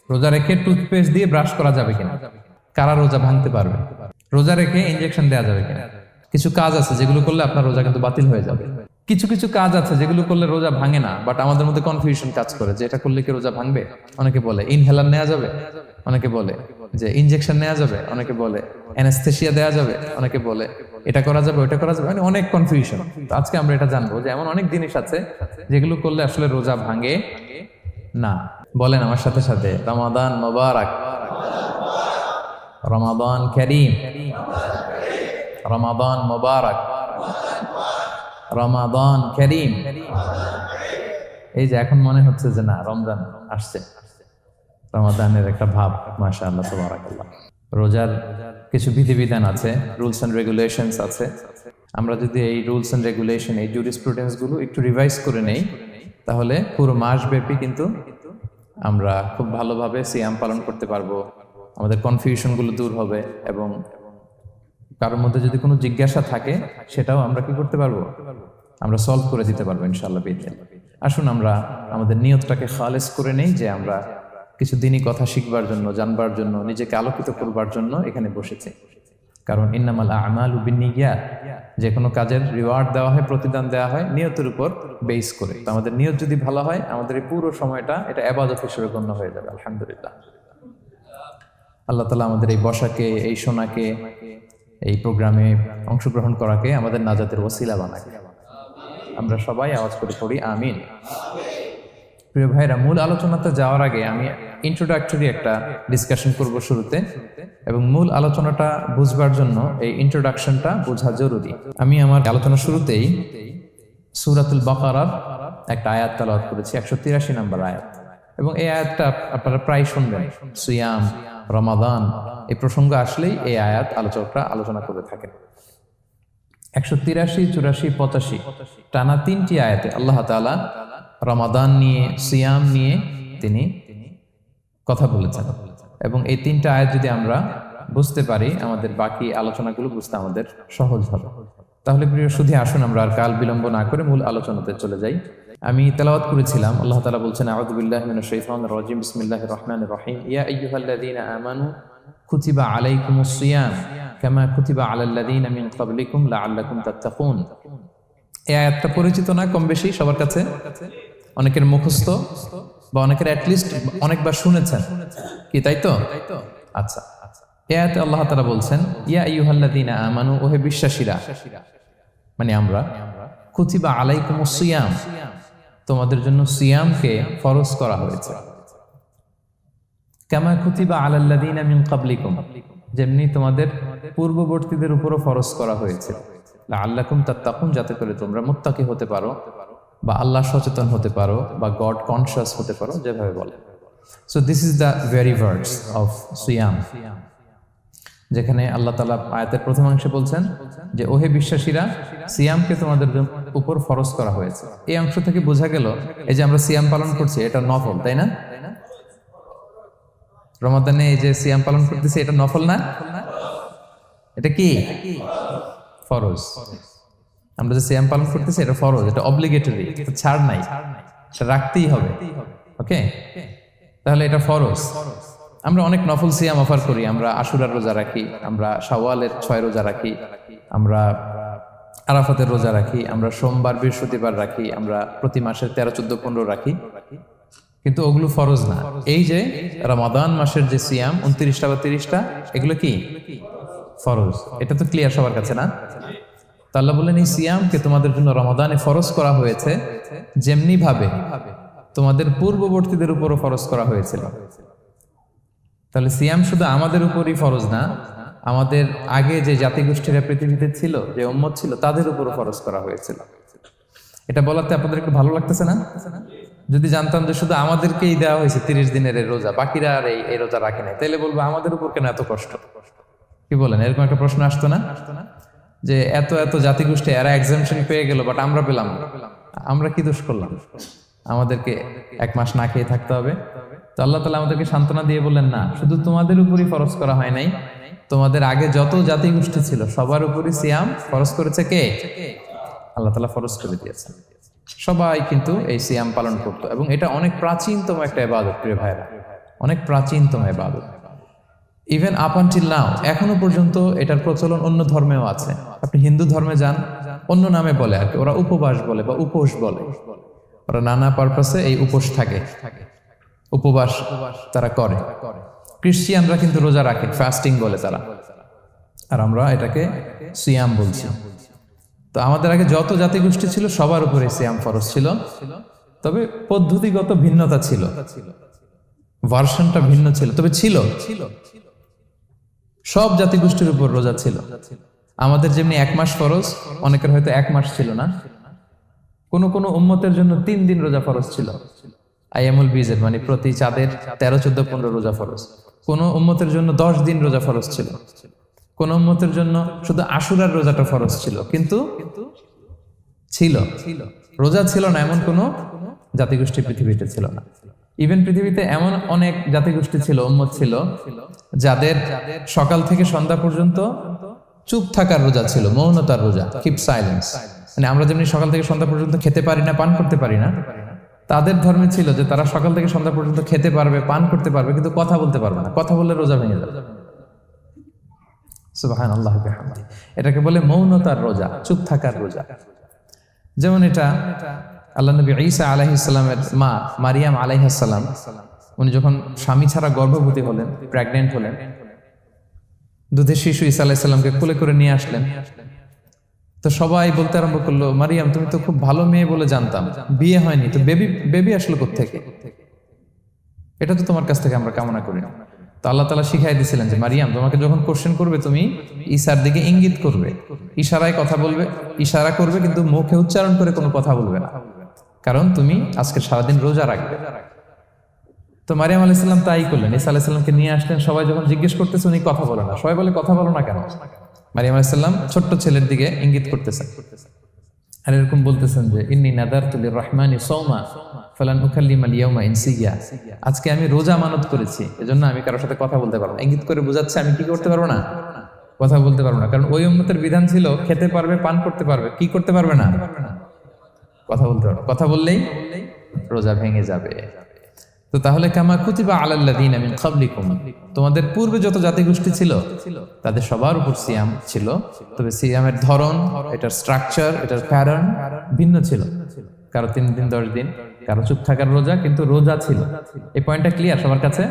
রোজা রেখে টুথপেস্ট দিয়ে ব্রাশ করা যাবে কিনা, কারা রোজা ভাঙতে পারবে, রোজা রেখে ইনজেকশন দেওয়া যাবে কিনা। কিছু কাজ আছে যেগুলো করলে আপনার রোজা কিন্তু বাতিল হয়ে যাবে। কিছু কিছু কাজ আছে যেগুলো করলে রোজা ভাঙে না, বাট আমাদের মধ্যে কনফিউশন কাজ করে যে এটা করলে কি রোজা ভাঙবে। অনেকে বলে ইনহেলার নেওয়া যাবে, অনেকে বলে যে ইনজেকশন নেওয়া যাবে, অনেকে বলে অ্যানেস্থেসিয়া দেওয়া যাবে, অনেকে বলে এটা করা যাবে ওটা করা যাবে, মানে অনেক কনফিউশন। তো আজকে আমরা এটা জানবো যে এমন অনেক জিনিস আছে যেগুলো করলে আসলে রোজা ভাঙে না। বলেন আমার সাথে সাথে, রমাদান মোবারক, রমাদান কারীম, রমাদান মোবারক, রমাদান কারীম। এই যে এখন মনে হচ্ছে যে না রমজান আসছে, রমাদানের একটা ভাব, মাশাআল্লাহ সুবহানাল্লাহ। রোজার কিছু বিধিবিধান আছে, রুলস এন্ড রেগুলেশনস আছে। আমরা যদি এই রুলস এন্ড রেগুলেশন, এই জুরিসপ্রুডেন্স গুলো একটু রিভাইজ করে নেই, তাহলে পুরো মাস ব্যাপী কিন্তু আমরা খুব ভালোভাবে সিয়াম পালন করতে পারবো। আমাদের কনফিউশন গুলো দূর হবে এবং কারোর মধ্যে যদি কোনো জিজ্ঞাসা থাকে সেটাও আমরা কি করতে পারবো, আমরা সলভ করে দিতে পারবো ইনশাআল্লাহ বিইذনিল্লাহ। আসুন আমরা আমাদের নিয়তটাকে খালেস করে নেই যে আমরা কিছু দিনই কথা শিখবার জন্য, জানবার জন্য, নিজেকে আলোকিত করবার জন্য এখানে বসেছি। কারণ ইন্নামাল আমালু বিন্নিয়াত, যে কোনো কাজের রিওয়ার্ড দেওয়া হয়, প্রতিদান দেওয়া হয় নিয়তের উপর বেস করে। তো আমাদের নিয়ত যদি ভালো হয়, আমাদের এই পুরো সময়টা এটা ইবাদত হিসেবে গণ্য হয়ে যাবে আলহামদুলিল্লাহ। আল্লাহ তাআলা আমাদের এই বসাকে, এই শোনাকে, এই প্রোগ্রামে অংশগ্রহণ করাকে আমাদের নাজাতের ওসিলা বানাক। আমরা সবাই আওয়াজ করে পড়ি আমিন। প্রিয় ভাইরা, মূল আলোচনাতে যাওয়ার আগে আমি ইন্ট্রোডাক্টরি একটা ডিসকাশন করব শুরুতে, এবং মূল আলোচনাটা বুঝবার জন্য এই ইন্ট্রোডাকশনটা বোঝা জরুরি। আমি আমার আলোচনা শুরুতেই সূরাতুল বাকারার একটা আয়াত তেলাওয়াত করেছি, 183 নম্বর আয়াত, এবং এই আয়াতটা আপনারা প্রায় শুনবেন। সিয়াম, রমাদান এই প্রসঙ্গ আসলেই এই আয়াত আলোচকরা আলোচনা করে থাকেন। 183, 84, 85 টানা 3টি আয়াতে আল্লাহ তাআলা রমাদান নিয়ে, সিয়াম নিয়ে তিনি কথা বলেছেন, এবং এই 3টা আয়াত যদি আমরা বুঝতে পারি, আমাদের বাকি আলোচনাগুলো বুঝতে আমাদের সহজ হবে। তাহলে প্রিয় সুধী, আসুন আমরা আর কাল বিলম্ব না করে মূল আলোচনাতে চলে যাই। আমি তেলাওয়াত করেছিলাম, আল্লাহ তাআলা বলছেন, আউযু বিল্লাহি মিনাশ শাইতানির রাজিম, বিসমিল্লাহির রহমানির রহিম, ইয়া আইয়ুহাল্লাযীনা আমানু কুতিবা আলাইকুমুস সিয়াম কামা কুতিবা আলাল্লাযীনা মিন ক্বাবলিকুম লাআল্লাকুম তাত্তাকুন। এই আয়াতটা পরিচিত না কম বেশি সবার কাছে? অনেকের মুখস্থ বা অনেকের অ্যাটলিস্ট অনেকবার শুনেছেন কি, তাই তো? আচ্ছা, এই আয়াতে আল্লাহ তাআলা বলছেন, ইয়া আইয়ুহাল্লাযীনা আমানু, ওহে বিশ্বাসীরা, মানে আমরা, কুতিবা আলাইকুমুস সিয়াম, তোমাদের জন্য সিয়ামকে ফরজ করা হয়েছে, কামা কুতিবা আলাল্লাযীনা মিন ক্বাবলিকুম, যেমনি তোমাদের পূর্ববর্তীদের উপরও ফরজ করা হয়েছে, লাআল্লাকুম তাত্তাকুন, যাতে করে তোমরা মুত্তাকি হতে পারো বা আল্লাহ সচেতন হতে পারো বা গড কনশাস হতে পারো, যেভাবে বলে। So this is the very verse of সিয়াম, যেখানে আল্লাহ তাআলা আয়াতের প্রথমাংশে বলছেন যে ওহে বিশ্বাসীরা, সিয়ামকে তোমাদের উপর ফরজ করা হয়েছে। এই অংশ থেকে বোঝা গেল এই যে আমরা সিয়াম পালন করছি এটা নফল, তাই না? রমাদানে এই যে সিয়াম পালন করতেছি এটা নফল না, এটা কি ফরজ। আমরা যে সিয়াম পালন করতেছি এটা ফরজ, এটা অব্লিগেটরি, এটা ছাড় নাই, এটা রাখতেই হবে। ওকে, তাহলে এটা ফরজ। আমরা অনেক নফল সিয়াম অফার করি, আমরা আশুরার রোজা রাখি, আমরা শাওয়ালের 6 রোজা রাখি, আমরা আরাফাতের রোজা রাখি, আমরা সোমবার বৃহস্পতিবার রাখি, আমরা প্রতি মাসের 13, 14, 15 রাখি, কিন্তু ওগুলো ফরজ না। এই যে রমাদান মাসের যে সিয়াম 29টা বা 30টা, এগুলো কি ফরজ? এটা তো ক্লিয়ার সবার কাছে না? তো আল্লাহ বললেন, এই সিয়ামকে তোমাদের জন্য রমাদানে ফরজ করা হয়েছে যেমনি ভাবে তোমাদের পূর্ববর্তীদের উপরও ফরজ করা হয়েছিল। তাহলে সিয়াম শুধু আমাদের উপরই ফরজ না, আমাদের আগে যে জাতিগোষ্ঠীরা পৃথিবীতে ছিল, যে উম্মত ছিল, তাদের উপরও ফরজ করা হয়েছিল। এটা বলাতে আপনাদের একটু ভালো লাগতেছে না? যদি জানতাম যে শুধু আমাদেরকেই দেওয়া হয়েছে 30 দিনের এই রোজা, বাকিরা আর এই রোজা রাখে নাই, তাহলে বলবো আমাদের উপর কেন এত কষ্ট? কি বলেন? এরকম একটা প্রশ্ন আসতো না যে এত এত জাতিগোষ্ঠী এরা এক্সামশন পেয়ে গেল, বাট আমরা পেলাম না, আমরা কি দোষ করলাম? আমাদেরকে 1 মাস না খেয়ে থাকতে হবে? তো আল্লাহ তাআলা আমাদেরকে সান্ত্বনা দিয়ে বললেন, না, শুধু তোমাদের উপরই ফরজ করা হয় নাই, তোমাদের আগে যত জাতিগোষ্ঠী ছিল সবার উপরই সিয়াম ফরজ করেছে কে? আল্লাহ তাআলা ফরজ করে দিয়েছেন। সবাই কিন্তু এই সিয়াম পালন করতো, এবং এটা অনেক প্রাচীনতম একটা ইবাদত প্রিয় ভাইরা, অনেক প্রাচীনতম ইবাদত। ইভেন আপ আনটিল নাও, এখনো পর্যন্ত এটার প্রচলন অন্য ধর্মেও আছে। আপনি হিন্দু ধর্মে যান, অন্য নামে বলে আর কি, ওরা উপবাস বলে বা উপোস বলে। ওরা নানা পারপাসে এই উপোস থাকে, উপবাস তারা করে। ক্রিশ্চিয়ানরা কিন্তু রোজা রাখে, ফাস্টিং বলে তারা, আর আমরা এটাকে সিয়াম বলছি। তো আমাদের আগে যত জাতিগোষ্ঠী ছিল সবার উপরে সিয়াম ফরজ ছিল, তবে পদ্ধতিগত ভিন্নতা ছিল, ভার্সনটা ভিন্ন ছিল, তবে ছিল। সব জাতিগোষ্ঠীর উপর রোজা ছিল। আমাদের যেমনি 1 মাস ফরজ, অনেকের হয়তো 1 মাস ছিল না। কোনো কোনো উম্মতের জন্য 3 দিন রোজা ফরজ ছিল, আইয়ামুল বীজের, মানে প্রতি চাঁদের 13, 14, 15 রোজা ফরজ। কোনো উম্মতের জন্য 10 দিন রোজা ফরজ ছিল, কোন উম্মতের জন্য শুধু আশুরার রোজাটা ফরজ ছিল, কিন্তু ছিল। রোজা ছিল না এমন কোন জাতিগোষ্ঠী পৃথিবীতে ছিল না। ইভেন পৃথিবীতে এমন অনেক জাতিগোষ্ঠী ছিল, উম্মত ছিল, যাদের সকাল থেকে সন্ধ্যা পর্যন্ত চুপ থাকার রোজা ছিল, মৌনতার রোজা, কিপ সাইলেন্স। মানে আমরা যেমনি সকাল থেকে সন্ধ্যা পর্যন্ত খেতে পারি না, পান করতে পারি না, তাদের ধর্মে ছিল যে তারা সকাল থেকে সন্ধ্যা পর্যন্ত খেতে পারবে, পান করতে পারবে, কিন্তু কথা বলতে পারবে না। কথা বললে রোজা ভেঙে যাবে। সুবহানাল্লাহ বিহামদি। এটাকে বলে মৌনতার রোজা, চুপ থাকার রোজা। যেমন এটা আল্লাহ নবী ঈসা আলাইহিস সালামের মা মারিয়াম আলাইহিস সালাম, উনি যখন স্বামী ছাড়া গর্ভবতী হলেন, প্রেগন্যান্ট হলেন, দুধের শিশু ঈসা আলাইহিস সালামকে কোলে করে নিয়ে আসলেন। তো সবাই বলতে আরম্ভ করলো, মারিয়াম তুমি তো খুব ভালো মেয়ে বলে জানতাম, বিয়ে হয়নি, তো বেবি আসলো কোত্থেকে? এটা তো তোমার কাছ থেকে আমরা কামনা করি না। তো আল্লাহ তাআলা শিখাই দিয়েছিলেন যে মারিয়াম, তোমাকে যখন কোশ্চেন করবে তুমি ঈসার দিকে ইঙ্গিত করবে, ইশারায় কথা বলবে, ইশারা করবে, কিন্তু মুখে উচ্চারণ করে কোনো কথা বলবে না, কারণ তুমি আজকে সারাদিন রোজা রাখবে। তো মারিয়াম আলাইহিস সালাম তাই করলেন, ঈসা আলাইহিস সালামকে নিয়ে আসলেন। সবাই যখন জিজ্ঞেস করতেছে উনি কথা বলে না, সবাই বলে কথা বলো না কেন? মারিয়াম আলাইহিস সালাম ছোট্ট ছেলের দিকে ইঙ্গিত করতেছেন আর এরকম বলতেছেন যে ইন্নী নাযারতু লির-রাহমানি সাওমা ফালান উকাল্লিমাল ইয়াওমা ইনসিয়া, আজকে আমি রোজা মানত করেছি, এজন্য আমি কারোর সাথে কথা বলতে পারবো না। ইঙ্গিত করে বোঝাচ্ছে আমি কি করতে পারবো না, কথা বলতে পারবো না। কারণ ওই উম্মতের বিধান ছিল খেতে পারবে, পান করতে পারবে, কি করতে পারবে না, কথা বলতে পারবে। কথা বললেই রোজা ভেঙে যাবে। তো তাহলে কামা কুতিবা আলাল্লাযীনা মিন ক্বাবলিকুম, তোমাদের পূর্বে যত জাতিগোষ্ঠী ছিল তাদের সবার উপর সিয়াম ছিল, তবে সিয়ামের ধরন, এটার স্ট্রাকচার, এটার প্যাটার্ন ভিন্ন ছিল। কারো 3 দিন 10 দিন, কারো চুপ থাকার রোজা, কিন্তু রোজা ছিল। এই পয়েন্টটা ক্লিয়ার সবার কাছে?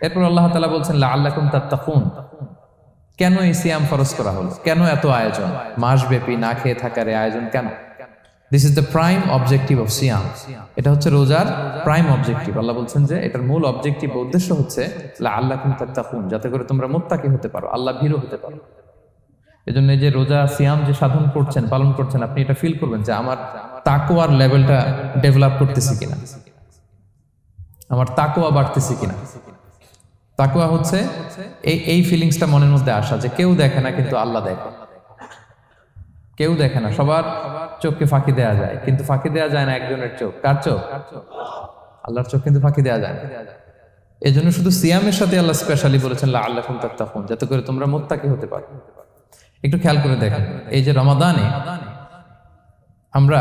এরপর আল্লাহ তাআলা বলছেন লাআল্লাকুম তাত্তাকুন, কেন এই সিয়াম ফরজ করা হলো, কেন এত আয়োজন, মাসব্যাপী না খেয়ে থাকার এই আয়োজন কেন? This is the prime objective of সিয়াম। এটা হচ্ছে রোজার প্রাইম অবজেক্টিভ। আল্লাহ বলছেন যে এটার মূল অবজেক্টিভ, উদ্দেশ্য হচ্ছে লাআল্লাকুম তাত্তাকুন, যাতে করে তোমরা মুত্তাকি হতে পারো, আল্লাহ ভীরু হতে পারো। এজন্য এই যে রোজা সিয়াম যে সাধন করছেন, পালন করছেন, আপনি এটা ফিল করবেন যে আমার তাকওয়ার লেভেলটা ডেভেলপ করতেছি কিনা, আমার তাকওয়া বাড়তেছে কিনা। তাকওয়া হচ্ছে এই ফিলিংসটা মনের মধ্যে আসা যে কেউ দেখে না কিন্তু আল্লাহ দেখে। কেউ দেখে না, সবার চোখকে ফাঁকি দেয়া যায়, কিন্তু ফাঁকি দেয়া যায় না একজনের চোখ। কার চোখ? আল্লাহর চোখ কিন্তু ফাঁকি দেয়া যায় না। এই জন্য শুধু সিয়ামের সাথে আল্লাহ স্পেশালি বলেছেন লাআল্লাকুম তাত্তাকুন, যাতে করে তোমরা মুত্তাকি হতে পারো। একটু খেয়াল করে দেখেন, এই যে রমাদানে আমরা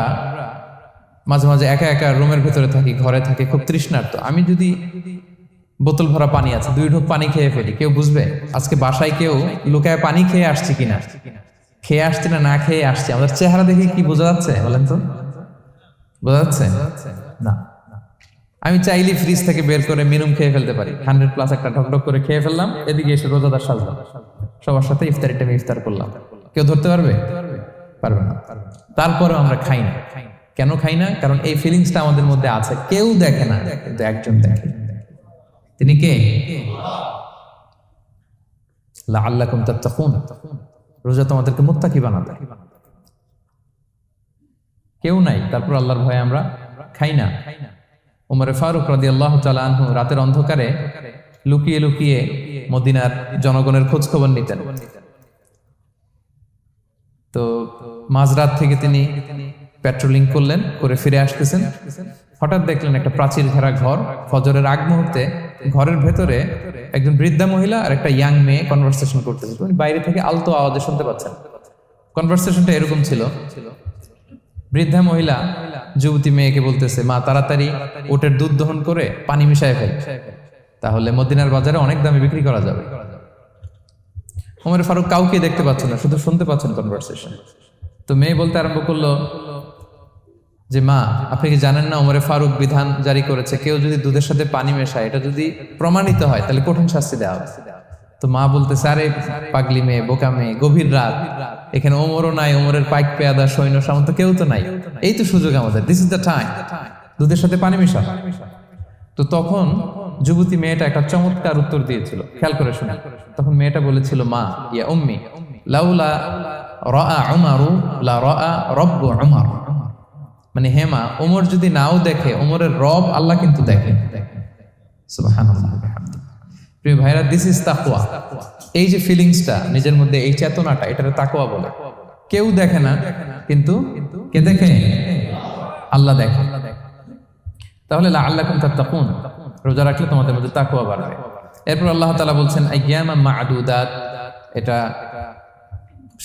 মাঝে মাঝে একা একা রুমের ভেতরে থাকি, ঘরে থাকি, খুব তৃষ্ণার্ত। আমি যদি বোতল ভরা পানি আছে, 2 ঢোক পানি খেয়ে ফেলি, কেউ বুঝবে? আজকে বাসায় কেউ লুকায় পানি খেয়ে আসছি কিনা, খেয়ে আসছি না না খেয়ে আসছি, আমাদের চেহারা দেখে কি বোঝা যাচ্ছে বলেন তো? বোঝা যাচ্ছে না। আমি চাইলে ফ্রিজ থেকে বের করে মিনুম খেয়ে ফেলতে পারি, 100+ একটা ঢকঢক করে খেয়ে ফেললাম, এদিকে এসে রোজাদার সাজলাম, সবার সাথে ইফতারি টাইমে ইফতার করলাম। কেউ ধরতে পারবে? পারবে না। তারপরেও আমরা খাই না। কেন খাই না? কারণ এই ফিলিংসটা আমাদের মধ্যে আছে। কেউ দেখে না, কিন্তু একজন দেখে। তিনি কে? লাআল্লাকুম তাত্তাকুন, রোজা তোমাদেরকে মুত্তাকি বানাবে। কেউ নাই, তারপর আল্লাহর ভয়ে আমরা খাই না। উমরে ফারুক রাদিয়াল্লাহু তাআলা আনহু রাতের অন্ধকারে লুকিয়ে লুকিয়ে মদিনার জনগণের খোঁজ খবর নিতেন। তো মাঝরাত থেকে তিনি পেট্রোলিং করলেন, করে ফিরে আসতেছেন, হঠাৎ দেখলেন একটা প্রাচীর ঘেরা ঘর। ফজরের আগ মুহূর্তে ঘরের ভেতরে একজন বৃদ্ধা মহিলা আর একটা ইয়াং মেয়ে কনভারসেশন করতেছে। উনি বাইরে থেকে আলতো আওয়াজে শুনতে পাচ্ছেন। কনভারসেশনটা এরকম ছিল, বৃদ্ধা মহিলা যুবতী মেয়েকে বলতেছে, মা তাড়াতাড়ি ওটের দুধ দহন করে পানি মিশায় ফেল। তাহলে মদিনার বাজারে অনেক দামে বিক্রি করা যাবে। ওমর ফারুক কাউকে দেখতে পাচ্ছেন না, শুধু শুনতে পাচ্ছেন কনভারসেশন। তো মেয়ে বলতে আরম্ভ করলো যে মা, আপনি কি জানেন না ওমরে ফারুক বিধান জারি করেছে, কেউ যদি দুধের সাথে পানি মেশায় এটা যদি প্রমাণিত হয় তাহলে কঠিন শাস্তি দেওয়া হবে। তো মা বলতেছে, আরে পাগলি মেয়ে, বোকা মেয়ে, গভীর রাত, এখানে ওমরও নাই, ওমরের পাইক পেয়াদা সৈন্য সামন্ত কেউ তো নাই, এই তো সুযোগ আমাদের, দিস ইজ দ্য টাইম, দুধের সাথে পানি মেশা। তো তখন যুবতী মেয়েটা একটা চমৎকার উত্তর দিয়েছিল, খেয়াল করে শুনে। তখন মেয়েটা বলেছিল, মা ইয়া উম্মি লাউলা রাআ উমারু লা রাআ রব্বু উমর, মানে হে মা, ওমর যদি নাও দেখে, ওমরের রব আল্লাহ কিন্তু দেখে। সুবহানাল্লাহ। প্রিয় ভাইরা, দিস ইজ তাকওয়া। এই যে ফিলিংসটা নিজের মধ্যে, এই চেতনাটা, এটারে তাকওয়া বলে। কেউ দেখে না, কিন্তু কে দেখে? আল্লাহ দেখে। তাহলে লাআল্লাকুম তাত্তাকুন, রোজা রাখলে তোমাদের মধ্যে তাকওয়া বাড়বে। এরপর আল্লাহ তাআলা বলছেন আইয়ামান মা'দুদাত, এটা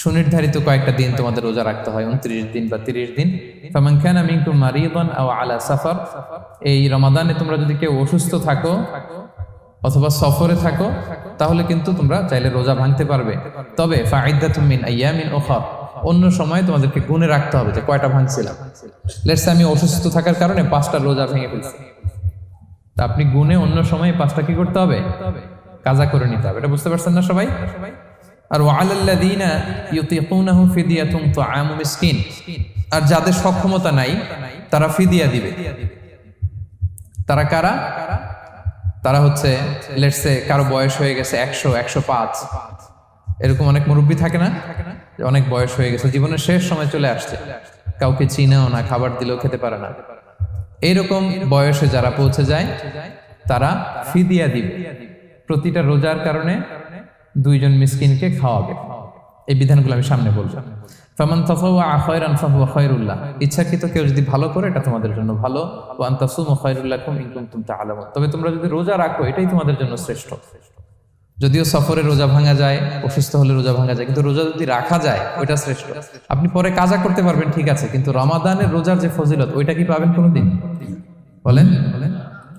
সুনির্ধারিত কয়েকটা দিন তোমাদের রোজা রাখতে হয়, 29 দিন বা 30 দিন। ফামান কানা মিনকুম মারিদান আও আলা সাফার, এই রমাদানে তোমরা যদি কেউ অসুস্থ থাকো অথবা সফরে থাকো তাহলে কিন্তু তোমরা চাইলে রোজা ভাঙতে পারবে। তবে ফাইদ্দাতুম মিন আইয়ামিন উখর, অন্য সময় তোমাদেরকে গুণে রাখতে হবে যে কয়টা ভাঙছিলাম। লেটস সে আমি অসুস্থ থাকার কারণে 5টা রোজা ভেঙে ফেলছি, তা আপনি গুণে অন্য সময় 5টা কি করতে হবে? কাজা করে নিতে হবে। এটা বুঝতে পারছেন না সবাই? আর ওয়ালাল্লাযীনা ইউতিকুনাহু ফিদিয়াতুন তুআমু মিসকিন, আর যাদের সক্ষমতা নাই তারা ফিদিয়া দিবে। তারা কারা? তারা হচ্ছে লেটস সে কারো বয়স হয়ে গেছে 100, 105, এরকম অনেক মুরব্বী থাকে না, অনেক বয়স হয়ে গেছে, জীবনের শেষ সময় চলে আসছে, কাউকে চিনাও না, খাবার দিলেও খেতে পারে না, এইরকম বয়সে যারা পৌঁছে যায় তারা ফিদিয়া দিবে। প্রতিটা রোজার কারণে 2 জন মিসকিনকে খাওয়াবে। এই বিধানগুলো আমি সামনে বলবো। ফামান তাতাওয়া খায়রান ফাহুয়া খায়রুল্লাহ, ইচ্ছাকৃত কেউ যদি ভালো করে এটা তোমাদের জন্য ভালো। ওয়া আন তাসুমু খায়রুল লাকুম ইন কুনতুম তা'লামুন, তবে তোমরা যদি রোজা রাখো এটাই তোমাদের জন্য শ্রেষ্ঠ। যদিও সফরে রোজা ভাঙা যায়, অসুস্থ হলে রোজা ভাঙা যায়, কিন্তু রোজা যদি রাখা যায় ওইটা শ্রেষ্ঠ। আপনি পরে কাজা করতে পারবেন, ঠিক আছে, কিন্তু রমাদানের রোজার যে ফজিলত ওইটা কি পাবেন কোনোদিন? বলেন,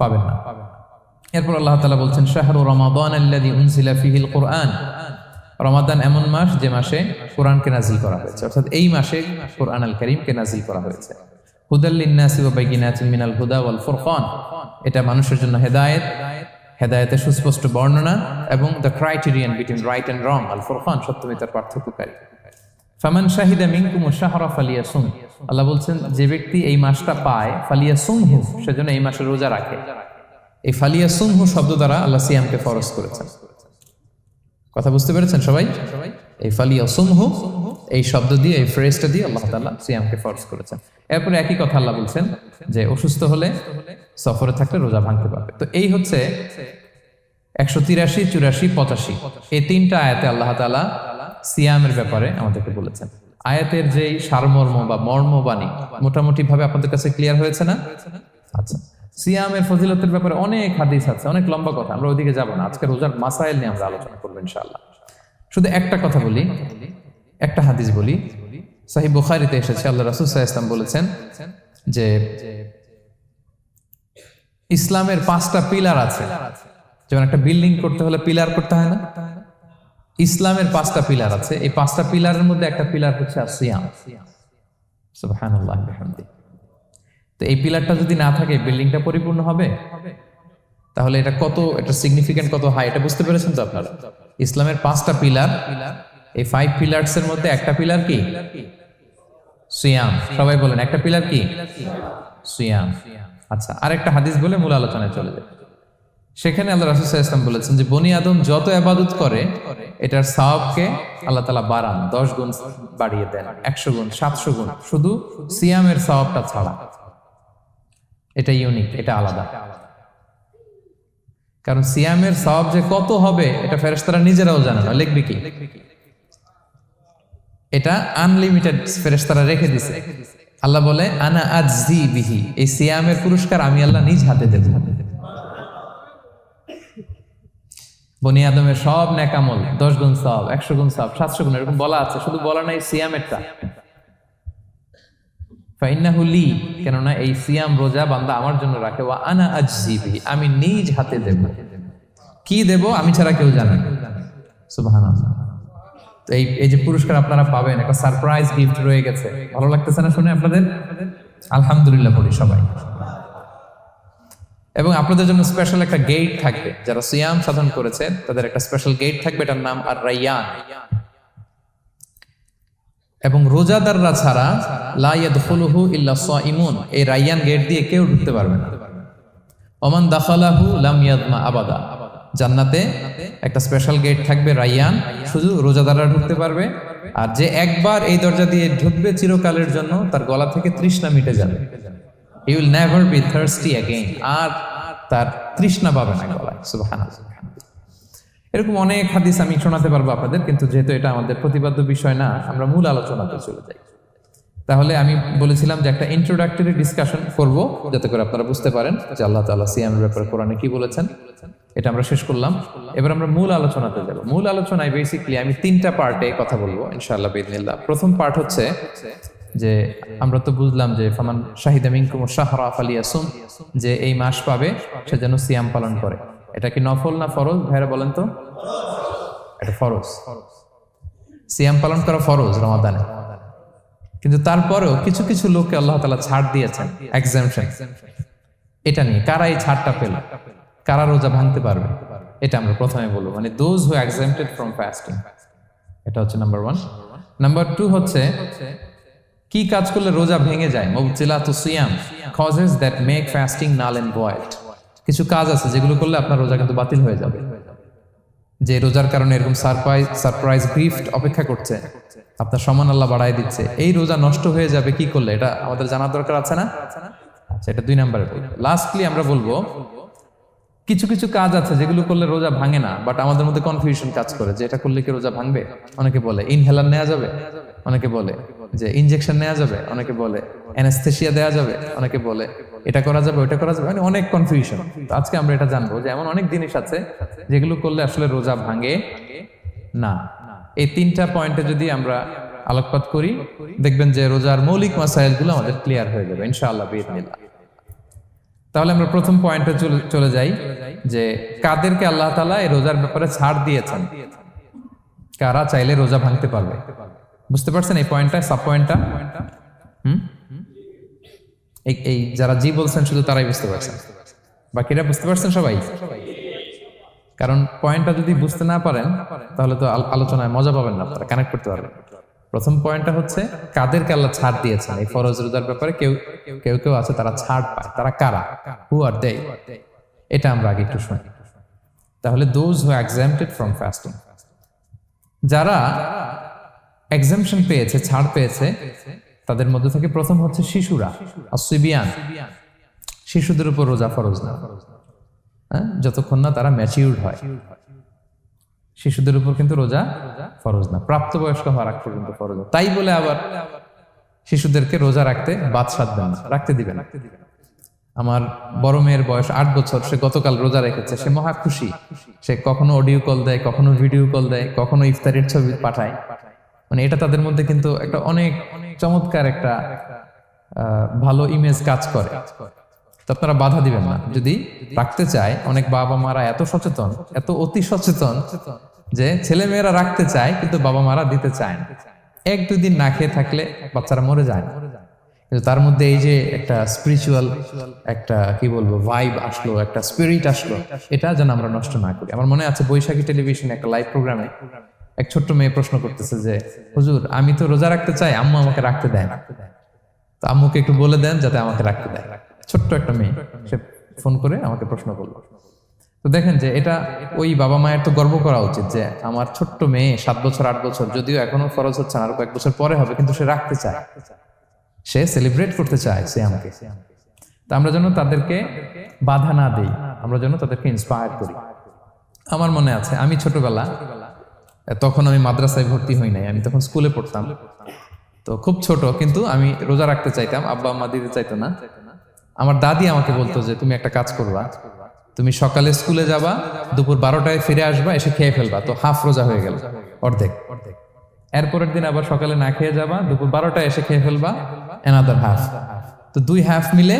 পাবেন না। এরপর আল্লাহ তাআলা বলছেন শাহরু রমাদান আল্লাযী উনজিলা ফীহিল কুরআন, রমাদান এমন মাস যে মাসে কোরআনকে নাজিল করা হয়েছে, অর্থাৎ এই মাসে কোরআন আল কারীমকে নাজিল করা হয়েছে। হুদাল লিন-নাসি ওয়া বাইয়িনাতিন মিনাল হুদা ওয়াল ফুরকান, এটা মানুষের জন্য হেদায়েত, হেদায়েতের সুস্পষ্ট বর্ণনা, এবং the criterion between right and wrong, আল ফুরকান সত্যমিতার পার্থক্যকারী। ফামান শাহিদা মিনকুমুশ শাহরা ফালিয়াসুম, আল্লাহ বলছেন যে ব্যক্তি এই মাসটা পায়, ফালিয়াসুমহু, সেজন্য এই মাসে রোজা রাখে। এই ফালিয়াসুমহু শব্দ দ্বারা আল্লাহ সিয়ামকে ফরজ করেছেন। কথা বুঝতে পেরেছেন সবাই? এই ফালিয়াসুমহু এই শব্দ দিয়ে, এই ফ্রেজটা দিয়ে আল্লাহ তাআলা সিয়ামকে ফরজ করেছেন। এরপরে একই কথা আল্লাহ বলছেন যে অসুস্থ হলে, সফরে থাকলে রোজা ভাঙতে পারবে। তো এই হচ্ছে 183, 84, 85 এই 3টা আয়াতে আল্লাহ তাআলা সিয়ামের ব্যাপারে আমাদেরকে বলেছেন। আয়াতের যেই সারমর্ম বা মর্মবাণী মোটামুটি ভাবে আপনাদের কাছে ক্লিয়ার হয়েছে না? আচ্ছা, সিয়ামের ফজিলতের ব্যাপারে অনেক হাদিস আছে, অনেক লম্বা কথা, আমরা ওইদিকে যাব না। আজকে রোজার মাসাইল নিয়ে আমরা আলোচনা করবো ইনশাআল্লাহ। শুধু একটা কথা বলি, একটা হাদিস বলি, সহিহ বুখারীতে এসেছে, আল্লাহ রাসূল সাল্লাল্লাহু আলাইহি ওয়াসাল্লাম বলেছেন যে ইসলামের 5টা পিলার আছে। যেমন একটা বিল্ডিং করতে হলে পিলার করতে হয় না, ইসলামের 5টা পিলার আছে। এই 5টা পিলারের মধ্যে একটা পিলার হচ্ছে সিয়াম। সুবহানাল্লাহ ওয়া বিহামদিহি। তো এই পিলারটা যদি না থাকে বিল্ডিংটা পরিপূর্ণ হবে? তাহলে এটা কত, এটা সিগনিফিকেন্ট কত হাই, এটা বুঝতে পেরেছেন তো আপনারা? ইসলামের 5টা পিলার, এই 5 পিলারস এর মধ্যে একটা পিলার কি? সিয়াম। সবাই বলেন, একটা পিলার কি? সিয়াম। আচ্ছা, আরেকটা হাদিস বলে মূল আলোচনায় চলে যায়। সেখানে আল্লাহ রাসূল সাল্লাল্লাহু আলাইহি ওয়াসাল্লাম বলেছেন যে বনি আদম যত ইবাদত করে এটার সওয়াবকে আল্লাহ তাআলা বাড়ান, 10 গুণ বাড়িয়ে দেন, 100 গুণ, 700 গুণ, শুধু সিয়ামের সওয়াবটা ছাড়া। এটা ইউনিক, এটা আলাদা। কারণ সিয়ামের সওয়াব যে কত হবে এটা ফেরেশতারা নিজেরাও জানে না, লিখবে কি? এটা আনলিমিটেড ফেরেশতারা রেখে দিয়েছে। আল্লাহ বলে আনা আজজি বিহি, এই সিয়ামের পুরস্কার আমি আল্লাহ নিজ হাতে দেব। বনি আদমের সব নেক আমল 10 গুণ সওয়াব, 100 গুণ সওয়াব, 700 গুণ, এরকম বলা আছে, শুধু বলা নাই সিয়ামেরটা। ফাইন্নাহু লি, কেননা এই সিয়াম রোজা বান্দা আমার জন্য রাখে, ওয়া আনা আজজি বিহি, আমি নিজ হাতে দেব। কি দেব আমি ছাড়া কেউ জানে না। সুবহানাল্লাহ। তো এই যে পুরস্কার আপনারা পাবেন, একটা সারপ্রাইজ গিফট রয়ে গেছে। ভালো লাগতেছে না শুনে আপনাদের? আলহামদুলিল্লাহ বলি সবাই। এবং আপনাদের জন্য স্পেশাল একটা গেট থাকবে, যারা সিয়াম সাধন করেছে তাদের একটা স্পেশাল গেট থাকবে, এটার নাম আর রাইয়ান। এবং রোজাদাররা ছাড়া লা ইয়াদখুলুহু ইল্লা সাইমুন, এই রাইয়ান গেট দিয়ে কেউ ঢুকতে পারবে না। ওমান দাখালাহু লাম ইয়াদমা আবাদা, জান্নাতে একটা স্পেশাল গেট থাকবে রাইয়ান, শুধু রোজাদাররা ঢুকতে পারবে। আর যে একবার এই দরজা দিয়ে ঢুকবে চিরকালের জন্য তার গলা থেকে তৃষ্ণা মিটে যাবে। He will never be thirsty again, আর তার তৃষ্ণা পাবে না গলায়। সুবহানাল্লাহ। এরকম অনেক হাদিস আমি শোনাতে পারবো আপনাদের, কিন্তু যেহেতু এটা আমাদের প্রতিপাদ্য বিষয় না, আমরা মূল আলোচনাতে চলে যাই। তাহলে আমি বলেছিলাম যে একটা ইন্ট্রোডাক্টরি ডিসকাশন করব, যাতে করে আপনারা বুঝতে পারেন যে আল্লাহ তাআলা সিয়ামের ব্যাপারে কোরআনে কি বলেছেন। এটা আমরা শেষ করলাম, এবার আমরা মূল আলোচনাতে যাব। মূল আলোচনায় বেসিক্যালি আমি 3টা পার্টে কথা বলবো ইনশাআল্লাহ বিইذنিল্লাহ। প্রথম পার্ট হচ্ছে যে আমরা তো বুঝলাম যে ফামান শাহিদা মিনকুম শাহরা ফালিয়াসুম, যে এই মাস পাবে সে যেন সিয়াম পালন করে। এটা কি নফল না ফরজ ভাইরা বলেন তো? এটা ফরজ। সিয়াম পালন করা ফরজ রমাদানে, কিন্তু তারপরেও কিছু কিছু লোককে আল্লাহ তাআলা ছাড় দিয়েছেন, এক্সাম্পশন। এটা নিয়ে কারা এই ছাড়টা পেল, কারা রোজা ভাঙতে পারবে, এটা আমরা প্রথমে বলবো। মানে দোজ হু এক্সাম্পটেড ফ্রম ফাস্টিং, এটা হচ্ছে নাম্বার 1। নাম্বার 2 হচ্ছে কি কাজ করলে রোজা ভেঙে যায়। মুবতিলাতু সিয়াম, causes that make fasting null and void. কিছু কাজ আছে যেগুলো করলে আপনার রোজা কিন্তু বাতিল হয়ে যাবে। যে রোজার কারণে এরকম সারপ্রাইজ গিফট অপেক্ষা করছে, আপনার সম্মান আল্লাহ বাড়ায় দিচ্ছে, এই রোজা নষ্ট হয়ে যাবে কি করলে, এটা আমাদের জানার দরকার আছে না? আচ্ছা, এটা 2 নম্বরে। লাস্টলি আমরা বলবো কিছু কিছু কাজ আছে যেগুলো করলে রোজা ভাঙে না, বাট আমাদের মধ্যে কনফিউশন কাজ করে যে এটা করলে কি রোজা ভাঙবে। অনেকে বলে ইনহেলার নেওয়া যাবে, অনেকে বলে যে ইনজেকশন নেওয়া যাবে, অনেকে বলে অ্যানেস্থেসিয়া দেওয়া যাবে, অনেকে বলে এটা করা যাবে ওইটা করা যাবে, মানে অনেক কনফিউশন। তো আজকে আমরা এটা জানবো যে এমন অনেক জিনিস আছে যেগুলো করলে আসলে রোজা ভাঙে না। এই 3টা পয়েন্টে যদি আমরা আলোকপাত করি, দেখবেন যে রোজার মৌলিক মাসাইলগুলো আমাদের ক্লিয়ার হয়ে যাবে ইনশাআল্লাহ বিইذনিল্লাহ। তাহলে আমরা প্রথম পয়েন্টে চলে যাই যে কাদেরকে আল্লাহ তাআলা এই রোজার ব্যাপারে ছাড় দিয়েছেন, কারা চাইলে রোজা ভাঙতে পারবে। বুঝতে পারছেন এই পয়েন্টটা, সাব পয়েন্টটা? এই যারা জি বলছেন শুধু তারাই বুঝতে পারছেন, বাকিরা বুঝতে পারছেন সবাই? কারণ পয়েন্টটা যদি বুঝতে না পারেন তাহলে তো আলোচনায় মজা পাবেন না, আপনারা কানেক্ট করতে পারবেন। প্রথম পয়েন্টটা হচ্ছে কাদেরকে আল্লাহ ছাড় দিয়েছেন এই ফরজ রোজার ব্যাপারে। কেউ আছে তারা ছাড় পায়, তারা কারা? হু আর দে? এটা আমরা আগে একটু শুনি। তাহলে দোজ হু এক্সাম্পটেড ফ্রম ফাস্টিং, যারা এক্সাম্পশন পেয়েছে, ছাড় পেয়েছে, তাদের মধ্যে থেকে প্রথম হচ্ছে শিশুরা, আসিবিয়ান। শিশুদের উপর রোজা ফরজ না, যতক্ষণ না তারা ম্যাচিউরড হয়। শিশুদের উপর কিন্তু রোজা ফরজ না, প্রাপ্তবয়স্ক হওয়ার আগ পর্যন্ত ফরজ। তাই বলে আবার শিশুদেরকে রোজা রাখতে বাদ সাধবেন না, রাখতে দিবেন না। আমার বড় মেয়ের বয়স 8 বছর, সে গতকাল রোজা রেখেছে, সে মহা খুশি। সে কখনো অডিও কল দেয়, কখনো ভিডিও কল দেয়, কখনো ইফতারের ছবি পাঠায়। মানে এটা তাদের মধ্যে কিন্তু একটা অনেক চমৎকার একটা ভালো ইমেজ কাজ করে। তো আপনারা বাধা দিবেন না যদি রাখতে চায়। অনেক বাবা মারা এত সচেতন, এত অতি সচেতন যে ছেলে মেয়েরা রাখতে চায় কিন্তু বাবা মারা দিতে চায় না। 1-2 দিন না খেয়ে থাকলে বাচ্চারা মরে যায় না, কিন্তু তার মধ্যে এই যে একটা স্পিরিচুয়াল একটা কি বলবো ভাইব আসলো, একটা স্পিরিট আসলো, এটা যেন আমরা নষ্ট না করি। আমার মনে আছে বৈশাখী টেলিভিশনে একটা লাইভ প্রোগ্রামে এক ছোট্ট মেয়ে প্রশ্ন করতেছে যে হুজুর আমি তো রোজা রাখতে চাই, আম্মু আমাকে রাখতে দেয় না, তো আম্মুকে একটু বলে দেন যাতে আমাকে রাখতে দেয়। ছোট্ট একটা মেয়ে, সে ফোন করে আমাকে প্রশ্ন করলো। তো দেখেন যে এটা ওই বাবা মায়ের তো গর্ব করা উচিত যে আমার ছোট্ট মেয়ে 7 বছর 8 বছর, যদিও এখনো ফরজ হচ্ছে না, আরো কয়েক বছর পরে হবে, কিন্তু সে রাখতে চায়, সে সেলিব্রেট করতে চায় সিয়ামকে। তা আমরা যেন তাদেরকে বাধা না দেই, আমরা যেন তাদেরকে ইন্সপায়ার করি। আমার মনে আছে আমি ছোটবেলা, তখন আমি মাদ্রাসায় ভর্তি হই নাই, আমি তখন স্কুলে পড়তাম। তো খুব ছোট, কিন্তু আমি রোজা রাখতে চাইতাম, আব্বা আম্মা দিতে চাইতো না। আমার দাদি আমাকে বলতো যে তুমি একটা কাজ করবা, তুমি সকালে স্কুলে যাবা, দুপুর 12টায় ফিরে আসবা, এসে খেয়ে ফেলবা, তো হাফ রোজা হয়ে গেল, অর্ধেক। এরপরের দিন আবার সকালে না খেয়ে যাবা, দুপুর 12টায় এসে খেয়ে ফেলবা, অ্যানাদার হাফ, তো 2 হাফ মিলে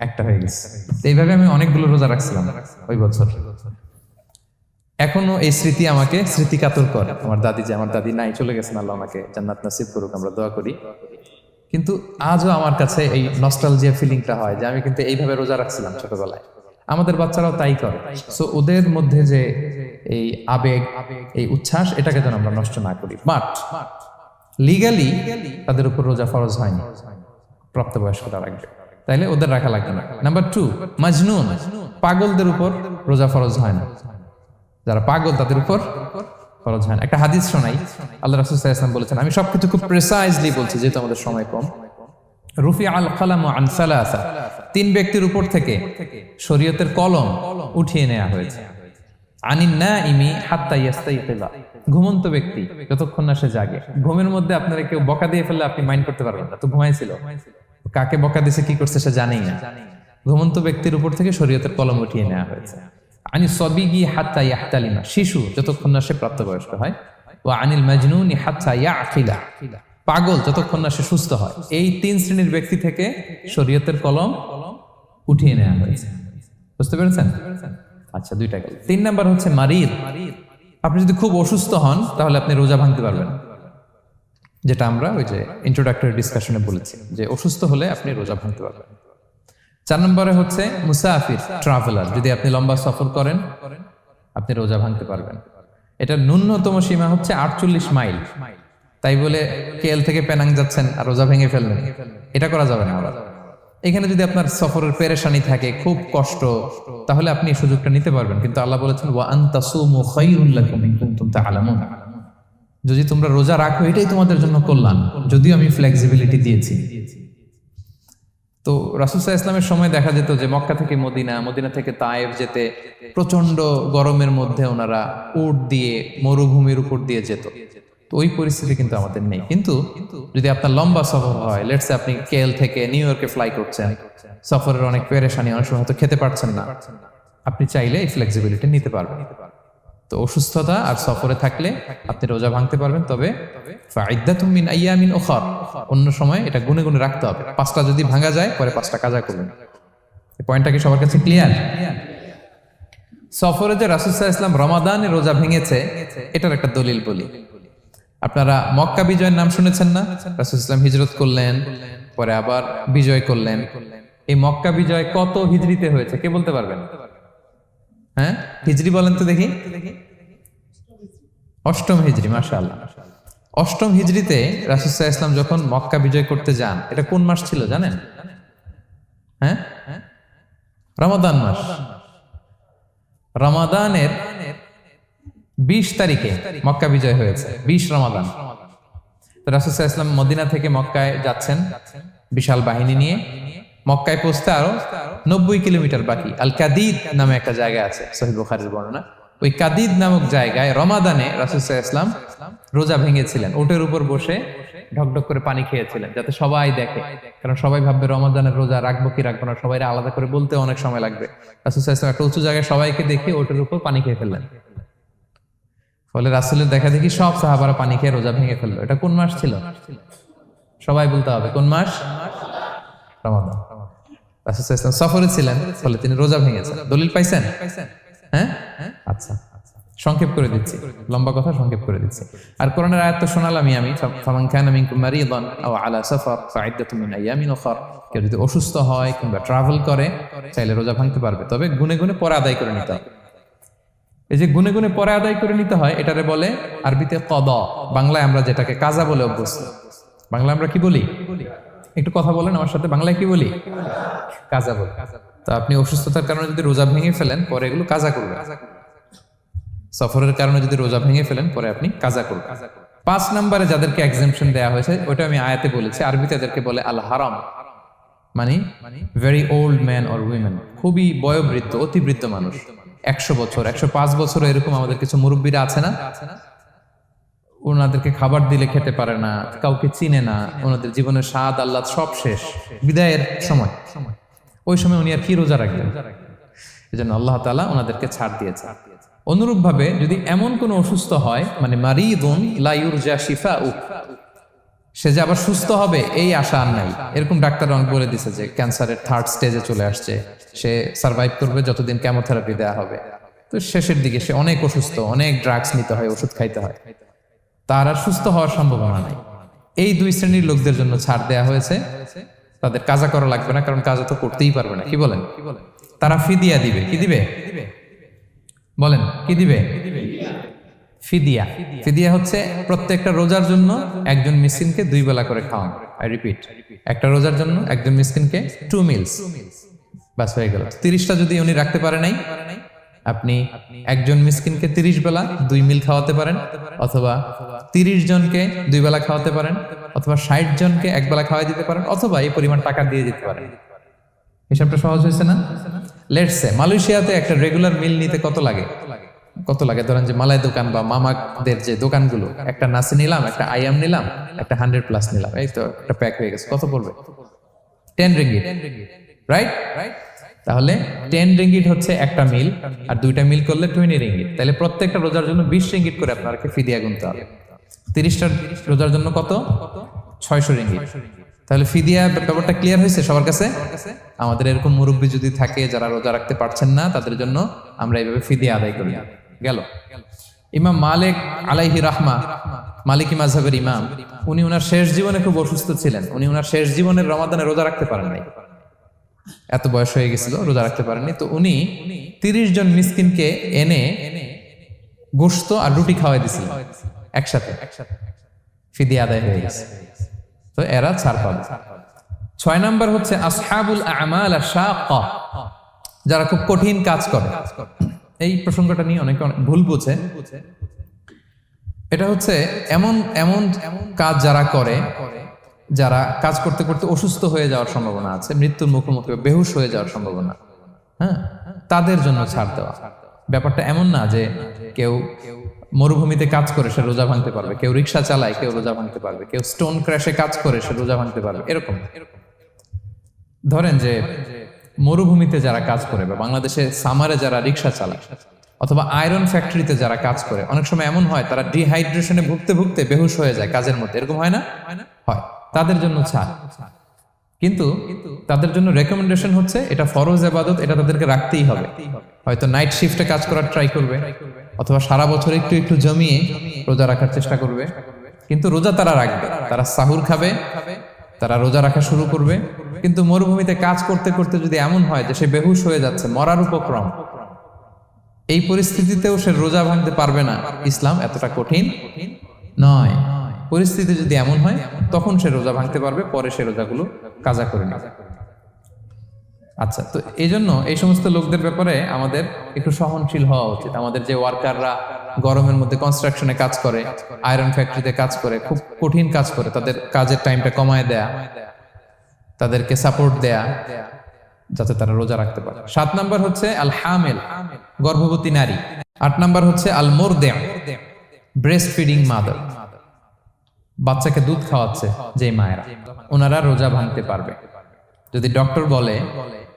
একটা হয়ে গেছে। এইভাবে আমি অনেকগুলো রোজা রাখছিলাম ওই বছর। এখনো এই স্মৃতি আমাকে স্মৃতিকাতর করে। আমার দাদি নাই, চলে গেছেন, আল্লাহ আমাকে জান্নাত নসিব করুক, আমরা দোয়া করি। কিন্তু আজও আমার কাছে এই নস্টালজিয়া ফিলিংটা হয় যে আমি কিন্তু এইভাবে রোজা রাখছিলাম ছোটবেলায়। আমাদের বাচ্চারাও তাই করে। সো ওদের মধ্যে যে এই আবেগ, এই উচ্ছ্বাস, এটাকে যেন আমরা নষ্ট না করি। বাট লিগালি তাদের উপর রোজা ফরজ হয়নি, প্রাপ্তবয়স্করা রাখবে, তাইলে ওদের রাখা লাগবে না। নাম্বার 2, মাজনুন, পাগলদের উপর রোজা ফরজ হয় না। যারা পাগল তাদের উপর ফরজ হয় না। একটা হাদিস শোনাই, আল্লাহ রাসূল সাল্লাল্লাহু আলাইহি ওয়াসাল্লাম বলেছেন, আমি সবকিছু খুব প্রিসাইজলি বলছি যেহেতু আমাদের সময় কম। রুফি আল কালামু আন সালাসা, 3 ব্যক্তির উপর থেকে শরীয়তের কলম উঠিয়ে নেওয়া হয়েছে। আনিন নাইমি হাত্তা ইয়াস্তাইকিযা, ঘুমন্ত ব্যক্তি যতক্ষণ না সে জাগে। ঘুমের মধ্যে আপনারা কেউ বকা দিয়ে ফেললে আপনি মাইন্ড করতে পারবেন না, তো ঘুমাইছিল, কাকে বকা দিয়েছে কি করছে সে জানেই না। ঘুমন্ত ব্যক্তির উপর থেকে শরীয়তের কলম উঠিয়ে নেওয়া হয়েছে। আনি সবিগি হাত্তা ইয়াহতালিমা, শিশু যতক্ষণ না সে প্রাপ্তবয়স্ক হয়। ওয়া আনিল মাজনুনি হাত্তা ইয়াকিলা, পাগল যতক্ষণ না সে সুস্থ হয়। এই 3 শ্রেণীর ব্যক্তি থেকে শরীয়তের কলম উঠিয়ে নেওয়া হয়েছে। বুঝতে পেরেছেন? আচ্ছা, 2টা গেল। 3 নাম্বার হচ্ছে মারিদ। আপনি যদি খুব অসুস্থ হন তাহলে আপনি রোজা ভাঙতে পারবেন, যেটা আমরা ওই যে ইন্ট্রোডাক্টরি ডিসকাশনে বলেছি যে অসুস্থ হলে আপনি রোজা ভাঙতে পারবেন। 4 নম্বরে হচ্ছে মুসাফির, ট্রাভেলার, যদি আপনি লম্বা সফর করেন আপনি রোজা ভাঙতে পারবেন। এটার ন্যূনতম সীমা হচ্ছে 48 মাইল। তাই বলে কেএল থেকে পেনাং যাচ্ছেন আর রোজা ভেঙে ফেলবেন, এটা করা যাবে না। এখানে যদি আপনার সফরের পেরেশানি থাকে, খুব কষ্ট, তাহলে আপনি এই সুযোগটা নিতে পারবেন। কিন্তু আল্লাহ বলেছেন ওয়া আনতাসুমু খায়রুল লাকুম ইন কুনতুম তা'লামুন, যদি তোমরা রোজা রাখো এটাই তোমাদের জন্য কল্যাণ, যদিও আমি ফ্লেক্সিবিলিটি দিয়েছি। তো রাসূল সাল্লাল্লাহু আলাইহি ওয়াসাল্লামের সময় দেখা যেত যে মক্কা থেকে মদিনা, মদিনা থেকে তায়েফ যেতে প্রচন্ড গরমের মধ্যে ওনারা উট দিয়ে মরুভূমির উপর দিয়ে যেত। তো ওই পরিস্থিতি কিন্তু আমাদের নেই। কিন্তু যদি আপনার লম্বা সফর হয়, লেটস সে আপনি কেএল থেকে নিউ ইয়র্কে ফ্লাই করছেন, সফরের অনেক পেরেশানি, অনেক সময় হয়তো খেতে পারছেন না, আপনি চাইলে এই ফ্লেক্সিবিলিটি নিতে পারবেন। তো অসুস্থতা আর সফরে থাকলে আপনি রোজা ভাঙতে পারবেন, তবে ফাইদ্দাতুম মিন আইয়ামিন উখর, অন্য সময় এটা গুনে গুনে রাখতে হবে। 5টা যদি ভাঙা যায় পরে 5টা কাজা করবেন। এই পয়েন্টটা কি সবার কাছে ক্লিয়ার? সফরে যে রাসূল সাল্লাল্লাহু আলাইহি ওয়াসাল্লাম রমাদানে রোজা ভেঙেছে, এটার একটা দলিল বলি। আপনারা মক্কা বিজয়ের নাম শুনেছেন না? রাসূল সাল্লাল্লাহু আলাইহি ওয়াসাল্লাম হিজরত করলেন, পরে আবার বিজয় করলেন। এই মক্কা বিজয় কত হিজরিতে হয়েছে কে বলতে পারবেন? হ্যাঁ, হিজরি বলেন তো দেখি। 8ম হিজরি, মাশাআল্লাহ। 8ম হিজরিতে রাসূল সাল্লাল্লাহু আলাইহি ওয়াসাল্লাম যখন মক্কা বিজয় করতে যান, এটা কোন মাস ছিল জানেন? হ্যাঁ, রমাদান মাস। রমাদানের 20 তারিখে মক্কা বিজয় হয়েছে, 20 রমাদান। তো রাসূল সাল্লাল্লাহু আলাইহি ওয়াসাল্লাম মদিনা থেকে মক্কায় যাচ্ছেন বিশাল বাহিনী নিয়ে। মক্কায় পৌঁছতে আরো 90 কিলোমিটার বাকি। আল কাদিদ নামে একটা জায়গা আছে, সহিহ বুখারীর বর্ণনা। ওই কাদিদ নামক জায়গায় রমাদানে রাসূল সাল্লাল্লাহু আলাইহি ওয়াসাল্লাম রোজা ভেঙেছিলেন, ওটের উপর বসে ঢকঢক করে পানি খেয়েছিলেন, যাতে সবাই দেখে। কারণ সবাই ভাববে রমাদানের রোজা রাখবো কি রাখবো না, সবাই আলাদা করে বলতে অনেক সময় লাগবে। রাসূল সাল্লাল্লাহু আলাইহি ওয়াসাল্লাম একটা উঁচু জায়গায় সবাইকে দেখে ওটের উপর পানি খেয়ে ফেললেন। ফলে রাসূলের দেখা দেখি সব সাহাবারা পানি খেয়ে রোজা ভেঙে ফেললো। এটা কোন মাস ছিল? সবাই বলতে হবে কোন মাস? রমাদান। রাসূল সাল্লাল্লাহু আলাইহি ওয়াসাল্লাম সফরে ছিলেন, ফলে তিনি রোজা ভেঙেছেন। দলিল পাইছেন? হ্যাঁ, আচ্ছা, সংক্ষেপ করে দিচ্ছি, লম্বা কথা সংক্ষেপ করে দিচ্ছি। আর কোরআনের আয়াত তো শোনালামই আমি, ফামান কানা মিনকুম মারিদান আও আলা সাফার ফাইদ্দাতুম মিন আইয়ামিন উখর। কেউ যদি অসুস্থ হয় কিংবা ট্রাভেল করে চাইলে রোজা ভাঙতে পারবে, তবে গুনে গুনে পরে আদায় করে নিতে হবে। এই যে গুনে গুনে পরে আদায় করে নিতে হয়, এটারে বলে আরবিতে কদা, বাংলায় আমরা যেটাকে কাজা বলে অভ্যস্ত। বাংলা আমরা কি বলি? একটু কথা বলেন আমার সাথে, বাংলায় কি বলি? কাজা বলি। তো আপনি অসুস্থতার কারণে যদি রোজা ভেঙে ফেলেন পরে এগুলো কাজা করবেন। সফরের কারণে যদি রোজা ভেঙে ফেলেন পরে আপনি কাজা করবেন। 5 নম্বরে যাদেরকে এক্সাম্পশন দেওয়া হয়েছে ওটা আমি আয়াতে বলেছি, আরবিতে তাদেরকে বলে আল হারাম, মানে very old man or women, খুবই বয়োবৃদ্ধ, অতিবৃদ্ধ মানুষ, 100 বছর 105 বছর এরকম আমাদের কিছু মুরব্বীরা আছে না, ওনাদেরকে খাবার দিলে খেতে পারে না, কাউকে চিনে না, ওনাদের জীবনের স্বাদ আহ্লাদ সব শেষ, বিদায়ের সময়। ওই সময় উনি আর কি রোজা রাখবেন? এই জন্য আল্লাহ তাআলা ওনাদেরকে ছাড় দিয়েছে। অনুরূপ ভাবে যদি এমন কোন অসুস্থ হয়, মানে মারিদুন লা ইউরজা শিফাউ, সে যে আবার সুস্থ হবে এই আশা আর নাই, এরকম ডাক্তার অনেক বলে দিছে যে ক্যান্সারের 3rd স্টেজে চলে আসছে, সে সার্ভাইভ করবে যতদিন কেমোথেরাপি দেওয়া হবে। তো শেষের দিকে সে অনেক অসুস্থ, অনেক ড্রাগস নিতে হয়, ওষুধ খাইতে হয়, তার আর সুস্থ হওয়ার সম্ভাবনা নাই। এই দুই শ্রেণীর লোকদের জন্য ছাড় দেয়া হয়েছে, তাদের কাজা করা লাগবে না, কারণ কাজা তো করতেই পারবে না। কি বলেন? তারা ফিদিয়া দিবে। কি দিবে বলেন? কি দিবে? ফিদিয়া। ফিদিয়া হচ্ছে প্রত্যেকটা রোজার জন্য একজন মিসকিনকে 2 বেলা করে খাওয়ানো। আই রিপিট, একটা রোজার জন্য একজন মিসকিনকে 2 মিলস, বাস হয়ে গেল। 30টা যদি উনি রাখতে পারে নাই, আপনি একজন মিসকিনকে 30 বেলা 2 মিল খাওয়াতে পারেন, অথবা 30 জনকে 2 বেলা খাওয়াতে পারেন, অথবা 60 জনকে 1 বেলা খাওয়াই দিতে পারেন, অথবা এই পরিমাণ টাকা দিয়ে দিতে পারেন। হিসাবটা সহজ হয়েছে না? লেটস সে মালয়েশিয়াতে একটা রেগুলার মিল নিতে কত লাগে? ধরেন যে মালাই দোকান বা মামাদের যে দোকানগুলো, একটা নাসি নিলাম, একটা আইয়াম নিলাম, একটা 100+ নিলাম, এই তো একটা প্যাক হয়ে গেছে। কত পড়বে? 10 রিঙ্গিট, রাইট? তাহলে 10 রিঙ্গিট হচ্ছে একটা মিল, আর 2টা মিল করলে 20 রিঙ্গিট। তাহলে প্রত্যেকটা রোজার জন্য 20 রিঙ্গিট করে আপনাকে ফিদিয়া গুনতে হবে। 30টা রোজার জন্য কত? 600 রিঙ্গিট। তাহলে ফিদিয়া ব্যাপারটা ক্লিয়ার হয়েছে সবার কাছে? আমাদের এরকম মুরব্বী যদি থাকে যারা রোজা রাখতে পারছেন না, তাদের জন্য আমরা এইভাবে ফিদিয়া আদায় করি। গেল। ইমাম মালিক আলাইহি রাহমা, মালিকি মাযহাবের ইমাম, উনি ওনার শেষ জীবনে খুব অসুস্থ ছিলেন। উনি ওনার শেষ জীবনের রমাদানে রোজা রাখতে পারেন নাই, এত বয়স হয়ে গেছিল, রোজা রাখতে পারেননি। তো উনি 30 জন মিসকিনকে এনে গোশত আর রুটি খাওয়াই দিছিলেন একসাথে। ফিদিয়া আদায় হয়ে গেছে, তো এরা ছাড় পাবে। 6 নাম্বার হচ্ছে আসহাবুল আমাল আশ-শাক্কা, যারা খুব কঠিন কাজ করে। এই প্রসঙ্গটা নিয়ে অনেকে অনেক ভুল বুঝে। এটা হচ্ছে এমন এমন কাজ যারা করে, যারা কাজ করতে করতে অসুস্থ হয়ে যাওয়ার সম্ভাবনা আছে, মৃত্যুর মুখোমুখি বেহুশ হয়ে যাওয়ার সম্ভাবনা, হ্যাঁ, তাদের জন্য ছাড় দেওয়া। ব্যাপারটা এমন না যে কেউ মরুভূমিতে কাজ করে সে রোজা ভাঙতে পারবে, কেউ রিক্সা চালায় কেউ রোজা ভাঙতে পারবে, কেউ স্টোন ক্র্যাশে কাজ করে সে রোজা ভাঙতে পারবে, এরকম। ধরেন যে মরুভূমিতে যারা কাজ করে, বা বাংলাদেশে সামারে যারা রিক্সা চালায়, অথবা আয়রন ফ্যাক্টরিতে যারা কাজ করে, অনেক সময় এমন হয় তারা ডিহাইড্রেশনে ভুগতে ভুগতে বেহুশ হয়ে যায় কাজের মধ্যে, এরকম হয় না? হয়। তাদের জন্য ছাড়, কিন্তু তাদের জন্য রেকমেন্ডেশন হচ্ছে এটা ফরজ ইবাদত, এটা তাদেরকে রাখতেই হবে। হয়তো নাইট শিফটে কাজ করার ট্রাই করবে, অথবা সারা বছর একটু একটু জমিয়ে রোজা রাখার চেষ্টা করবে, কিন্তু রোজা তারা রাখবে, তারা সাহুর খাবে, তারা রোজা রাখা শুরু করবে। কিন্তু মরুভূমিতে কাজ করতে করতে যদি এমন হয় যে সে বেহুশ হয়ে যাচ্ছে, মরার উপক্রম, এই পরিস্থিতিতেও সে রোজা ভাঙতে পারবে না, ইসলাম এতটা কঠিন নয়। পরিস্থিতি যদি এমন হয় তখন সে রোজা ভাঙতে পারবে, পরে সে রোজাগুলো কাজা করে নেবে। আচ্ছা, তো এই জন্য এই সমস্ত লোকদের ব্যাপারে আমাদের একটু সহনশীল হওয়া উচিত। আমাদের যে ওয়ার্কাররা গরমের মধ্যে কনস্ট্রাকশনে কাজ করে, আয়রন ফ্যাক্টরিতে কাজ করে, খুব কঠিন কাজ করে, তাদের কাজের টাইমটা কমায় দেয়া, তাদেরকে সাপোর্ট দেয়া, যাতে তারা রোজা রাখতে পারে। 7 নাম্বার হচ্ছে আল হামিল, গর্ভবতী নারী। 8 নাম্বার হচ্ছে আল মুরদিআ, ব্রেস্ট ফিডিং মাদার, বাচ্চাকে দুধ খাওয়াচ্ছে যে মায়েরা, ওনারা রোজা ভাঙতে পারবে। যদি ডক্টর বলে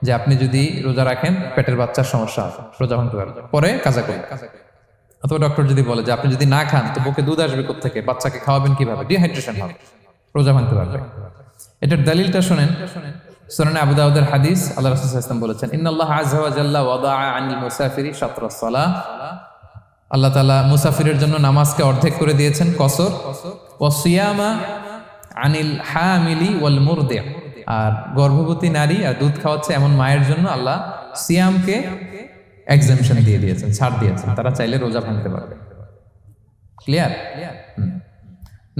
যে আপনি যদি রোজা রাখেন পেটের বাচ্চার সমস্যা হবে, রোজা ভাঙতে পারবে, পরে কাজা করবে। অথবা ডক্টর যদি বলে যে আপনি যদি না খান তো বুকে দুধ আসবে কোত্থেকে, বাচ্চাকে খাওয়াবেন কিভাবে, ডিহাইড্রেশন হবে, রোজা ভাঙতে পারবে। এটার দলিলটা শুনেন, সুনানে আবু দাউদের হাদিস, আল্লাহ রাসূল সাল্লাল্লাহু আলাইহি ওয়াসাল্লাম বলেছেন, ইন্নাল্লাহা আযজা ওয়া জাল্লা ওয়াদাআ আনিল মুসাফিরি শাতরাস সালাহ, আল্লাহ তাআলা মুসাফিরের জন্য নামাজকে অর্ধেক করে দিয়েছেন, কসর, ওয়া সিয়ামা আনিল হামিলি ওয়াল মুরদি, আর গর্ভবতী নারী আর দুধ খাওয়াচ্ছে এমন মায়ের জন্য আল্লাহ সিয়ামকে এক্সাম্পশন দিয়ে দিয়েছেন, ছাড় দিয়েছেন, তারা চাইলে রোজা ভাঙতে পারবে। ক্লিয়ার?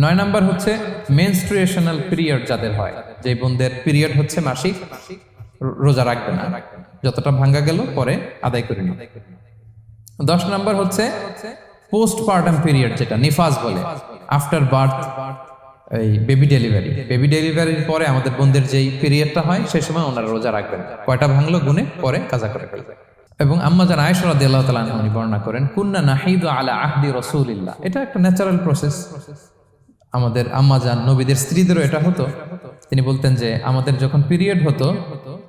9 নাম্বার হচ্ছে মেনস্ট্রুয়েশনাল পিরিয়ড যাদের হয়, যে বোনদের পিরিয়ড হচ্ছে মাসিক, রোজা রাখবে না, যতটা ভাঙ্গা গেল পরে আদায় করে নিবে। 10 নাম্বার হচ্ছে পোস্টপার্টাম পিরিয়ড, যেটা নিফাস বলে, আফটার বার্থ, এই বেবি ডেলিভারি। বেবি ডেলিভারির পরে আমাদের বোনদের যেই পিরিয়ডটা হয় সেই সময় ওনারা রোজা রাখবেন, কয়টা ভাঙলো গুনে পরে কাজা করে ফেলবে। এবং আম্মা জান আয়েশা রাদিয়াল্লাহু তাআলা আনহা উনি বর্ণনা করেন, কুন্না নাহিদু আলা আহদি রাসূলিল্লাহ, এটা একটা ন্যাচারাল প্রসেস, আমাদের আম্মা জান নবীদের স্ত্রীদেরও এটা হতো। তিনি বলতেন যে আমাদের যখন পিরিয়ড হতো,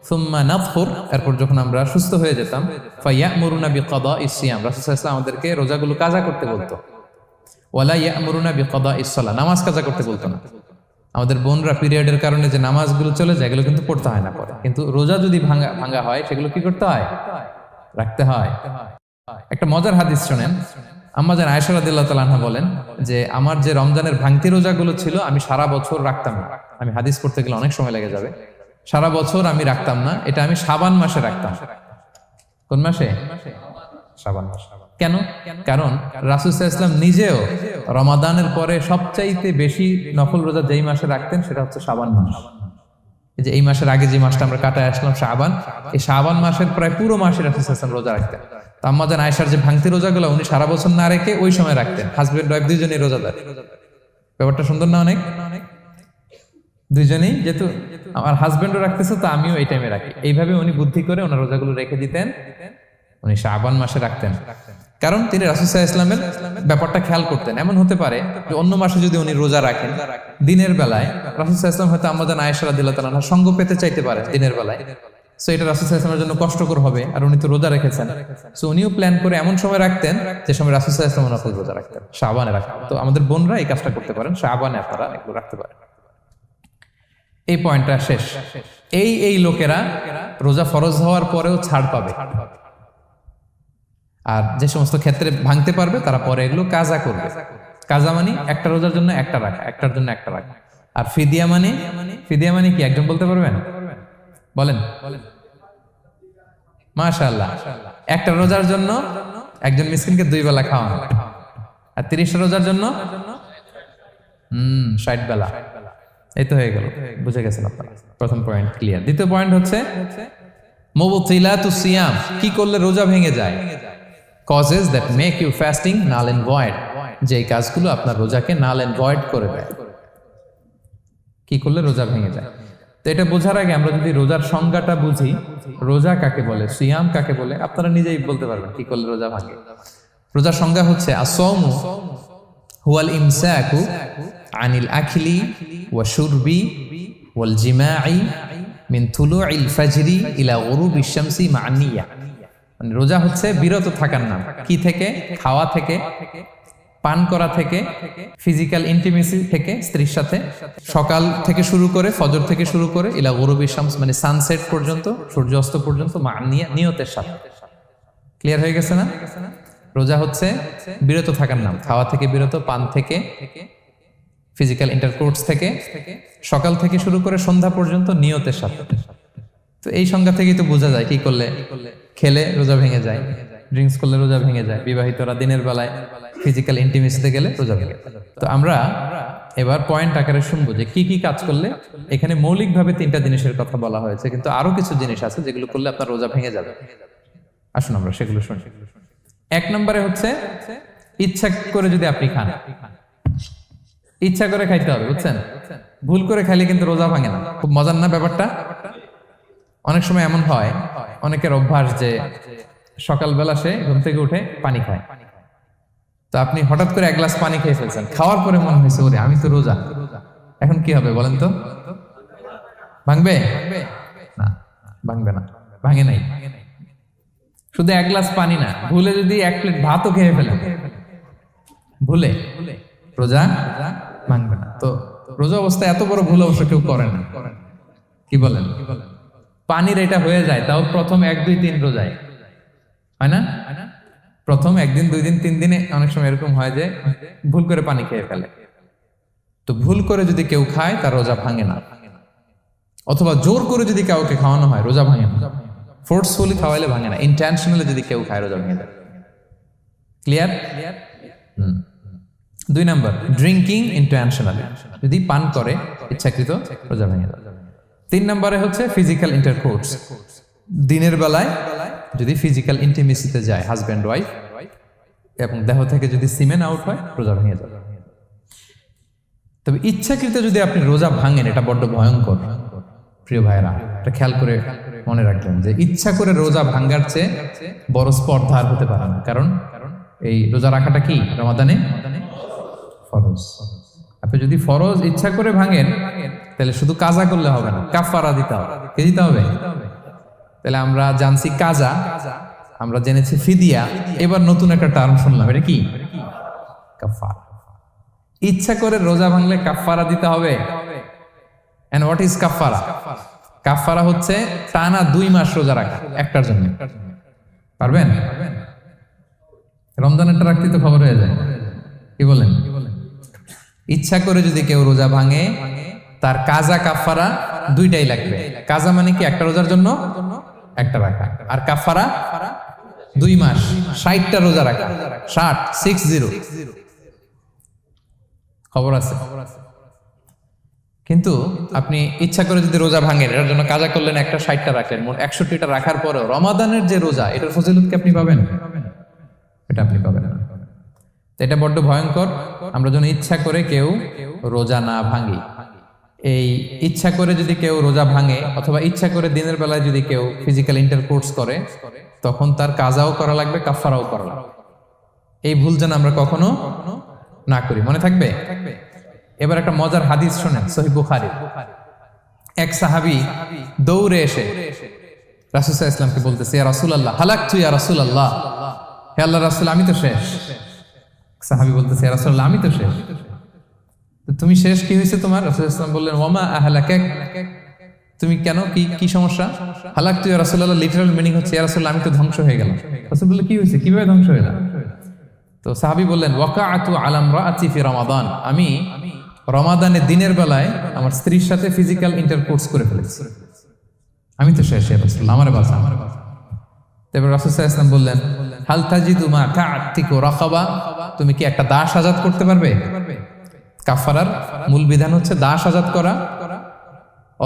সুম্মা নাতহুর, এরপর যখন আমরা সুস্থ হয়ে যেতাম, ফায়ামুরুনা বিকাদাইস সিয়াম, রাসূল সাল্লাল্লাহু আলাইহি ওয়াসাল্লাম আমাদেরকে রোজাগুলো কাজা করতে বলতো, ওয়ালা ইয়ামুরুনা বিকাদাইস সালাহ, নামাজ কাজা করতে বলতো না। আমাদের বোনরা পিরিয়ডের কারণে যে নামাজগুলো চলে যায় এগুলো কিন্তু পড়তে হয় না পরে, কিন্তু রোজা যদি ভাঙা হয় সেগুলো কি করতে হয়? রাখতে হয়। একটা মজার হাদিস শোনেন, আম্মা জান আয়েশা রাদিয়াল্লাহু তাআলা আনহা বলেন যে আমার যে রমজানের ভাঙতি রোজাগুলো ছিল আমি সারা বছর রাখতাম না। আমি হাদিস পড়তে গেলে অনেক সময় লেগে যাবে। সারা বছর আমি রাখতাম না, এটা আমি শাবান মাসে রাখতাম। কোন মাসে? শাবান মাসে। কেন? কারণ রাসূল সাল্লাল্লাহু আলাইহি ওয়াসাল্লাম নিজেও রমাদানের পরে সবচাইতে বেশি নফল রোজা যেই মাসে রাখতেন সেটা হচ্ছে শাবান মাস। এই যে এই মাসের আগে যে মাসটা আমরা কাটায় আসলাম শাবান, এই শাবান মাসের প্রায় পুরো মাসে রাসূল সাল্লাল্লাহু আলাইহি ওয়াসাল্লাম রোজা রাখতেন। তো আম্মা জান আয়েশার যে ভাঙতি রোজাগুলো উনি সারা বছর না রেখে ওই সময় রাখতেন। হাজবেন্ড ওয়াইফ দুইজনেই রোজাদার। ব্যাপারটা সুন্দর না অনেক? দুইজনেই, যেহেতু আমার হাজবেন্ডও রাখতেছে তো আমিও এই টাইমে রাখি। এইভাবে উনি বুদ্ধি করে ওনার রোজাগুলো রেখে দিতেন, উনি শাবান মাসে রাখতেন। কারণ তিনি রাসূল সাল্লাল্লাহু আলাইহি ওয়াসাল্লামের ব্যাপারটা খেয়াল করতেন। এমন হতে পারে যে অন্য মাসে যদি উনি রোজা রাখেন দিনের বেলায়, রাসূল সাল্লাল্লাহু আলাইহি ওয়াসাল্লাম হয়তো আম্মা জান আয়েশা রাদিয়াল্লাহু তাআলা আনহার সঙ্গ পেতে চাইতে পারে দিনের বেলায়। সো এটা রাসূল সাল্লাল্লাহু আলাইহি ওয়াসাল্লামের জন্য কষ্টকর হবে, আর উনি তো রোজা রেখেছেন। সো উনিও প্ল্যান করে এমন সময় রাখতেন যে সময় রাসূল সাল্লাল্লাহু আলাইহি ওয়াসাল্লাম নফল রোজা রাখতেন, শাবানে রাখতেন। তো আমাদের বোনরা এই কাজটা করতে পারেন, শাবানে আপনারা এগুলো রাখতে পারেন। এই পয়েন্টটা শেষ। এই লোকেরা রোজা ফরজ হওয়ার পরেও ছাড় পাবে, আর যে সমস্ত ক্ষেত্রে ভাঙতে পারবে তারা পরে এগুলো কাজা করবে। কাজা মানে একটা রোজার জন্য একটা রাখা, একটার জন্য একটা রাখা। আর ফিদিয়া মানে কি একজন বলতে পারবেন? বলেন। মাশাআল্লাহ, একটা রোজার জন্য একজন মিসকিনকে 2 বেলা খাওয়ানো, আর 30 রোজার জন্য 60 বেলা। এই তো হয়ে গেল, বুঝে গেছেন আপনারা। প্রথম পয়েন্ট ক্লিয়ার। দ্বিতীয় পয়েন্ট হচ্ছে মুবতিলাতুস সিয়াম, কি করলে রোজা ভেঙে যায়। Causes that make you fasting null and void, যে কাজগুলো আপনার রোজাকে null and void করে দেয়। কি করলে রোজা ভেঙে যায়? তো এটা বোঝার আগে আমরা যদি রোজার সংজ্ঞাটা বুঝি, রোজা কাকে বলে, সিয়াম কাকে বলে, আপনারা নিজেই বলতে পারবেন কি করলে রোজা ভাঙে। রোজার সংজ্ঞা হচ্ছে আসওমু হুয়াল ইমসাকু আনিল আখলি ওয়া শুরবি ওয়াল জিমাই মিন তুলুইল ফাজরি ইলা গুরুবিশ শামসি মা'আন নিয়া। মানে রোজা হচ্ছে বিরত থাকার নাম। কি থেকে? খাওয়া থেকে, পান করা থেকে, ফিজিক্যাল ইন্টিমেসি থেকে স্ত্রীর সাথে, সকাল থেকে শুরু করে, ফজর থেকে শুরু করে ইলা গুরুবিশ শামস মানে সানসেট পর্যন্ত, সূর্যাস্ত পর্যন্ত, মা'আন নিয়া নিয়তের সাথে। ক্লিয়ার হয়ে গেছে না? রোজা হচ্ছে বিরত থাকার নাম। খাওয়া থেকে বিরত, পান থেকে, ফিজিক্যাল ইন্টারকোর্স থেকে, সকাল থেকে শুরু করে সন্ধ্যা পর্যন্ত নিয়তের সাথে। তো এই সংজ্ঞা থেকেই তো বোঝা যায় কি করলে, খেলে রোজা ভেঙে যায়, ড্রিঙ্কস করলে রোজা ভেঙে যায়, বিবাহিতরা দিনের বেলায় ফিজিক্যাল ইন্টিমেসিতে গেলে রোজা ভেঙে যায়। তো আমরা এবার পয়েন্ট আকারে শুনবো যে কি কি কাজ করলে। এখানে মৌলিকভাবে 3টা জিনিসের কথা বলা হয়েছে, কিন্তু আরো কিছু জিনিস আছে যেগুলো করলে আপনার রোজা ভেঙে যাবে। আসুন আমরা সেগুলো শুনি। 1 নম্বরে হচ্ছে ইচ্ছা করে যদি আপনি খান, ইচ্ছা করে খাইতে হবে, বুঝছেন? ভুল করে খাইলে কিন্তু রোজা ভাঙে না। খুব মজার না ব্যাপারটা? অনেক সময় এমন হয়, অনেকের অভ্যাস যে সকালবেলা সে ঘুম থেকে উঠে পানি খায়। তো আপনি হঠাৎ করে 1 গ্লাস পানি খেয়ে ফেলছেন, খাওয়ার পরে মনে হয়েছে ওরে আমি তো রোজা, এখন কি হবে বলেন তো? ভাঙবে না? ভাঙবে না, ভাঙে নাই। শুধু 1 গ্লাস পানি না, ভুলে যদি 1 প্লেট ভাতও খেয়ে ফেলেন, ভুলে, রোজা ভাঙবে না। তো রোজা অবস্থায় এত বড় ভুল অবশ্য কেউ করে না। কি বলেন? পানির এটা হয়ে যায়, তাও প্রথম 1, 2, 3 রোজায় হয় না? প্রথম 1 দিন, 2 দিন, 3 দিনে অনেক সময় এরকম হয় যে ভুল করে পানি খেয়ে ফেলে। তো ভুল করে যদি কেউ খায় তার রোজা ভাঙে না। অথবা জোর করে যদি কাউকে খাওয়ানো হয় রোজা ভাঙে না। ফোর্সফুলি খাওয়াইলে ভাঙে না, ইন্টেনশনালি যদি কেউ খায় রোজা ভেঙে যায়। ক্লিয়ার? 2 নাম্বার ড্রিঙ্কিং ইন্টেনশনালি, যদি পান করে ইচ্ছাকৃত রোজা ভেঙে যায়। 3 নম্বরে হচ্ছে ফিজিক্যাল ইন্টারকোর্স, দিনের বেলায় যদি ফিজিক্যাল ইন্টিমেসিতে যায় হাজব্যান্ড ওয়াইফ এবং দেহ থেকে যদি সিমেন আউট হয় রোজা ভেঙে যাবে। তবে ইচ্ছাকৃত যদি আপনি রোজা ভাঙেন এটা বড্ড ভয়ঙ্কর প্রিয় ভাইরা। এটা খেয়াল করে মনে রাখবেন যে ইচ্ছা করে রোজা ভাঙার চেয়ে বড় স্পর্ধা আর হতে পারে না। কারণ এই রোজা রাখাটা কি রমাদানে ফরজ। আপনি যদি ফরজ ইচ্ছা করে ভাঙেন তাহলে শুধু কাজা করলে হবে না, কাফারা দিতে হবে। কে দিতে হবে? তাহলে আমরা জানছি কাজা, আমরা জেনেছি ফিদিয়া, এবার নতুন একটা টার্ম শুনলাম, এটা কি? কাফারা। ইচ্ছা করে রোজা ভাঙলে কাফারা দিতে হবে। এন্ড হোয়াট ইজ কাফারা? কাফারা হচ্ছে টানা 2 মাস রোজা রাখা একটার জন্য। পারবেন? রমজানেরটা রাখতে তো খবর হয়ে যায়, কি বলেন? ইচ্ছা করে যদি কেউ রোজা ভাঙে তার কাজা কাফারা দুইটাই লাগবে। কাজা মানে কি? একটা রোজার জন্য একটা রাখা, আর কাফারা 2 মাস 60টা রোজা রাখা। 60 খবর আছে। কিন্তু আপনি ইচ্ছা করে যদি রোজা ভাঙেন, এটার জন্য কাজা করলেন, একটা 60টা রাখলেন, মোট 61টা রাখার পরেও রমাদানের যে রোজা, এটার ফজিলত কি আপনি পাবেন? এটা আপনি পাবেন না। এটা বড্ড ভয়ঙ্কর। আমরা যেন ইচ্ছা করে কেউ রোজা না ভাঙি। এই ইচ্ছা করে যদি কেউ রোজা ভাঙে অথবা ইচ্ছা করে দিনের বেলায় যদি কেউ ফিজিক্যাল ইন্টারকোর্স করে, তখন তার কাজাও করা লাগবে, কাফারাও করা লাগবে। এই ভুল যেন আমরা কখনো না করি, মনে থাকবে। এবার একটা মজার হাদিস শোনেন, সহিহ বুখারী। এক সাহাবী দৌড়ে এসে রাসূল সাল্লাল্লাহু আলাইহি ওয়াসাল্লামকে বলতেছে, ইয়া রাসূলুল্লাহ, হালাকতু ইয়া রাসূলুল্লাহ, হে আল্লাহর রাসূল, আমি তো শেষ। সাহাবী বলতেছে, ইয়া রাসূলুল্লাহ, আমি তো শেষ। তুমি শেষ, কি হয়েছে তোমার? রাসূল সাল্লাল্লাহু আলাইহি ওয়াসাল্লাম বললেন, ওয়ামা আহলাকাক, তুমি কেন, কি সমস্যা? হালাকতু ইয়া রাসূলুল্লাহ লিটারাল মিনিং হচ্ছে, ইয়া রাসূলুল্লাহ, আমি তো ধ্বংস হয়ে গেলাম। রাসূল বললেন, কি হয়েছে, কিভাবে ধ্বংস হয়ে গেল? তো সাহাবী বললেন, ওয়াকাআতু আলা ইমরাআতি ফি রমাদান, আমি রমাদানের দিনের বেলায় আমার স্ত্রীর সাথে ফিজিক্যাল ইন্টারকোর্স করে ফেলেছি, আমি তো শেষ, ইয়া রাসূলুল্লাহ, আমার বাঁচা। তারপর রাসূল সাল্লাল্লাহু আলাইহি ওয়াসাল্লাম বললেন, হাল তাজিদু মা কা'তিকু রাকাবা, তুমি কি একটা দাস আজাদ করতে পারবে? কাফারার মূল বিধান হচ্ছে দাস আজাদ করা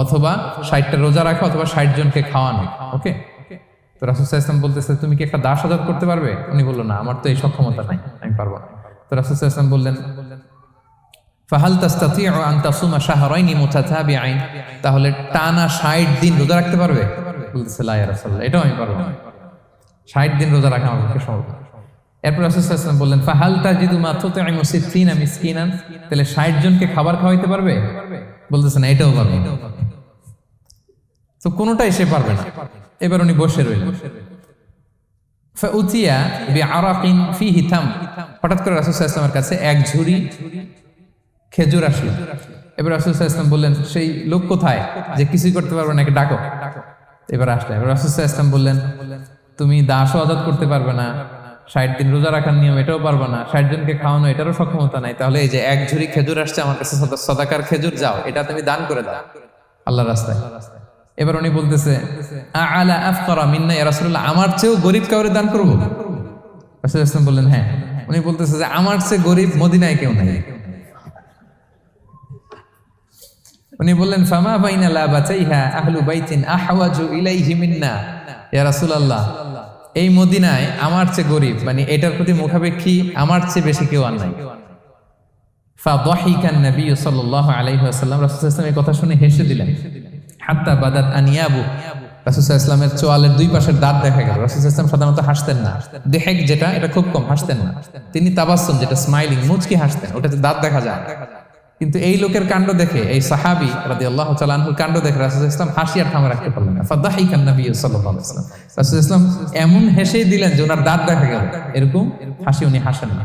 অথবা 60টা রোজা রাখা অথবা 60 জনকে খাওয়ানো। ওকে, তো রাসূল সাল্লাল্লাহু আলাইহি ওয়াসাল্লাম বলতেছে, তুমি কি একটা দাস আজাদ করতে পারবে? উনি বলল, না, আমার তো এই সক্ষমতা নাই, আমি পারবো না। তো রাসূল সাল্লাল্লাহু আলাইহি ওয়াসাল্লাম বললেন, ফাহাল তাস্তাতিউ আন তাসুমা শাহরাইনি মুতাতাবিআইন, তাহলে টানা 60 দিন রোজা রাখতে পারবে? বলতেছে, লা ইয়া রাসূলুল্লাহ, এটাও আমি পারবো না, 60 দিন রোজা রাখা আমার পক্ষে সম্ভব না। এরপর রাসূল সাল্লাল্লাহু আলাইহি ওয়াসাল্লাম বললেন, ফাহাল তাজিদু মা তুতঈমু 60 মিসকিনান, তাহলে 60 জনকে খাবার খাওয়াইতে পারবে? বলতেছে, না, এটাও পারবে না। তো কোনোটাই সে পারবে না। এবার উনি বসে রইলেন। ফাউতিয়া বিআরাকিন ফিহি তাম, হঠাৎ করে রাসূল সাল্লাল্লাহু আলাইহি ওয়াসাল্লামের কাছে এক ঝুড়ি খেজুর আসলো। এবার রাসূল সাল্লাল্লাহু আলাইহি ওয়াসাল্লাম বললেন, সেই লোক কোথায় যে কিছুই করতে পারবে না, একে ডাকো। এবার আসলেন। এবার রাসূল সাল্লাল্লাহু আলাইহি ওয়াসাল্লাম বললেন, তুমি দাসও আজাদ করতে পারবে না, 60 দিন রোজা রাখার নিয়ম এটাও পারবে না, 60 জনকে খাওয়ানো এটারও সক্ষমতা নাই, তাহলে এই যে এক ঝুড়ি খেজুর আসছে আমার কাছে, সাদাকার খেজুর, যাও এটা তুমি দান করে দাও আল্লাহর রাস্তায়। এবার উনি বলতেছে, আলা আফকারা মিন্না ইয়া রাসূলুল্লাহ, আমার চেয়েও গরীব কাউরে দান করব? রাসূল সাল্লাল্লাহু আলাইহি ওয়াসাল্লাম বললেন, হ্যাঁ। উনি বলতেছে যে আমার চেয়ে গরীব মদিনায় কেউ নাই। উনি বললেন, ফামা বাইনা লাবাতাইহা আহলু বাইতিন আহওয়াজু ইলাইহি মিন্না ইয়া রাসূলুল্লাহ, এই মদিনায় আমার চেয়ে গরীব, মানে এটার প্রতি মুখাপেক্ষী আমার চেয়ে বেশি কেউ আর নাই। ফাদাহিকান নবী সাল্লাল্লাহু আলাইহি ওয়াসাল্লাম, রাসূল সাল্লাল্লাহু আলাইহি ওয়াসাল্লাম এই কথা শুনে হেসে দিলেন। হাত্তা বাদাত আনিয়াবু, রাসূল সাল্লাল্লাহু আলাইহি ওয়াসাল্লামের চোয়ালের দুই পাশের দাঁত দেখা গেল। রাসূল সাল্লাল্লাহু আলাইহি ওয়াসাল্লাম সাধারণত হাসতেন না, দেহেক যেটা, এটা খুব কম হাসতেন না। তিনি তাবাসসুম, যেটা স্মাইলিং, মুচকি হাসতেন, ওটাতে দাঁত দেখা যায়। কিন্তু এই লোকের কাণ্ড দেখে, এই সাহাবী রাদিয়াল্লাহু তাআলা আনহুর কাণ্ড দেখে রাসূল সাল্লাল্লাহু আলাইহি ওয়াসাল্লাম হাসি আর থামা রাখতে পারলেন না। ফাদাহিকান নবী সাল্লাল্লাহু আলাইহি ওয়াসাল্লাম, রাসূল সাল্লাল্লাহু আলাইহি ওয়াসাল্লাম এমন হেসেই দিলেন যে ওনার দাঁত দেখা গেল, এরকম হাসি উনি হাসেন না।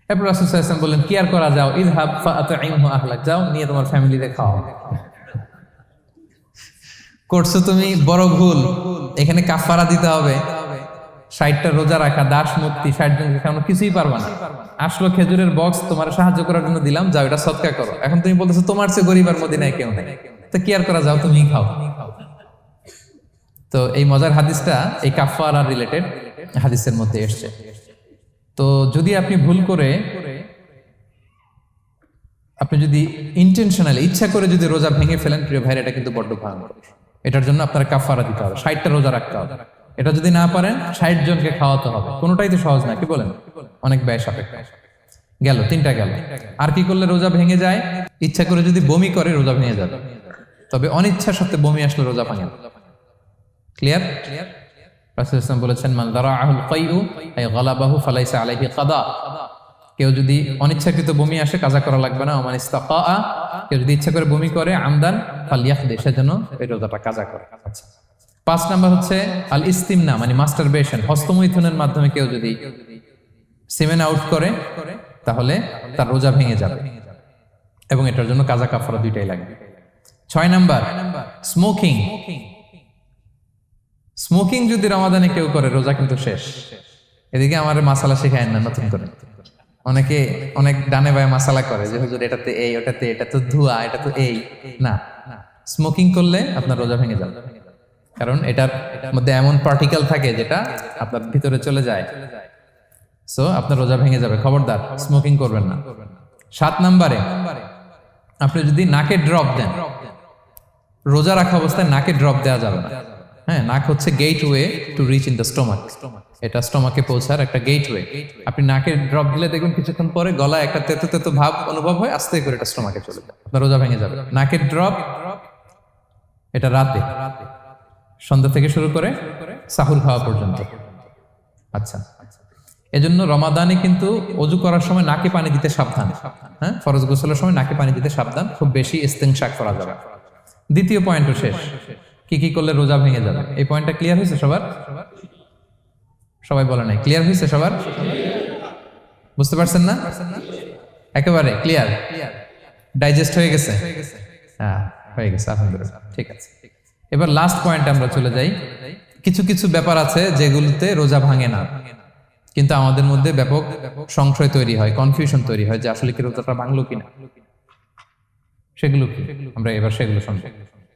এরপর রাসূল সাল্লাল্লাহু আলাইহি ওয়াসাল্লাম বললেন, কি আর করা, যাও, ইযহাব ফাআতঈমহু আহলাক, যাও নিয়ে তোমার ফ্যামিলিতে খাও। করছো তুমি বড় ভুল, এখানে কাফারা দিতে হবে, 60টা রোজা রাখা, দাস মুক্তি, 60 জনকে খাওয়ানো, কিছুই পারবা না। আসলো খেজুরের বক্স, তোমার সাহায্য করার জন্য দিলাম, যাও এটা সদকা করো। এখন তুমি বলতেছো তোমার চেয়ে গরীব আর মদিনায় কেউ নেই, তো কি আর করা, যাও তুমি খাও। তো এই মজার হাদিসটা এই কাফারা রিলেটেড হাদিসের মধ্যে এসছে। তো যদি আপনি ভুল করে, আপনি যদি ইন্টেনশনালি ইচ্ছা করে যদি রোজা ভেঙে ফেলেন, প্রিয় ভাইরা, এটা কিন্তু বড্ড ভয়ঙ্কর। এটার জন্য আপনার কাফারা দিতে হবে, 60টা রোজা রাখতে হবে। এটা যদি না পারেন, 60 জনকে খাওয়াতে হবে। কোনোটাই তো সহজ না, কি বলেন? অনেক ব্যয় সাপেক্ষ। গেল 3টা গেল। আর কি করলে রোজা ভেঙে যায়? ইচ্ছা করে যদি বমি করে রোজা ভেঙে যাবে, তবে অনিচ্ছা সত্ত্বে বমি আসলে রোজা ভাঙে। ক্লিয়ার? রাসূল সাল্লাল্লাহু আলাইহি ওয়াসাল্লাম বলেছেন, মান দারাআহুল কাইউ আই গালাবাহু ফালাইসা আলাইহি কাদা, কেউ যদি অনিচ্ছাকৃত বমি আসে কাজা করা লাগবে না। ওমান ইস্তাকা, কেউ যদি ইচ্ছা করে বমি করে, আমদান ফালিয়াখদি, সেজন্য এই রোজাটা কাজা করে। আচ্ছা, 5 নাম্বার হচ্ছে আল ইস্তিমনা, মানে মাস্টারবেশন, হস্তমৈথুনের মাধ্যমে কেউ যদি সেমেন আউট করে, তাহলে তার রোজা ভেঙে যাবে, এবং এটার জন্য কাজা কাফারা দুইটাই লাগবে। 6 নাম্বার স্মোকিং। স্মোকিং যদি রমাদানে কেউ করে, রোজা কিন্তু শেষ। এদিকে আমার মাসালা শেখায় না নতুন করে। অনেকে অনেক ডানে বায়ে মাসালা করে যে হুজুর এটাতে এই, ওটাতে এটা তো ধোঁয়া, এটা তো এই না। স্মোকিং করলে আপনার রোজা ভেঙে যাবে, কারণ এটার মধ্যে এমন পার্টিকেল থাকে যেটা আপনার ভিতরে চলে যায়, সো আপনার রোজা ভেঙে যাবে। খবরদার স্মোকিং করবেন না। 7 নম্বরে, আপনি যদি নাকে ড্রপ দেন, রোজা রাখা অবস্থায় নাকে ড্রপ দেওয়া যাবে না। হ্যাঁ, নাক হচ্ছে gateway to reach in the stomach. এটা স্টোমাকে পৌঁছার একটা গেটওয়ে। আপনি নাকে ড্রপ দিলে দেখবেন কিছুক্ষণ পরে গলায় একটা তেতো তেতো ভাব অনুভব হয়, আস্তে করে এটা স্টোমাকে চলে যায়, আপনার রোজা ভেঙে যাবে। নাকের ড্রপ এটা রাতে, সন্ধ্যা থেকে শুরু করে সাহুর খাওয়া পর্যন্ত। আচ্ছা, এজন্য রমাদানে কিন্তু অজু করার সময় নাকে পানি দিতে সাবধান। হ্যাঁ, ফরজ গোসলের সময় নাকে পানি দিতে সাবধান, খুব বেশি ইস্তেনশাক করা যাবে। দ্বিতীয় পয়েন্টও শেষ, কি কি করলে রোজা ভেঙে যাবে। এই পয়েন্টটা ক্লিয়ার হয়েছে সবার? সবাই বলে নাই ক্লিয়ার হয়েছে সবার? বুঝতে পারছেন না? একেবারে ক্লিয়ার, ডাইজেস্ট হয়ে গেছে? হ্যাঁ, হয়ে গেছে, আলহামদুলিল্লাহ। ঠিক আছে, এবার লাস্ট পয়েন্টে আমরা চলে যাই। কিছু কিছু ব্যাপার আছে যেগুলোতে রোজা ভাঙে না, কিন্তু আমাদের মধ্যে ব্যাপক সংশয় তৈরি হয়, কনফিউশন তৈরি হয় যে আসলে কি রোজাটা ভাঙলো কিনা। সেগুলো কি আমরা এবার সেগুলো শুনবো।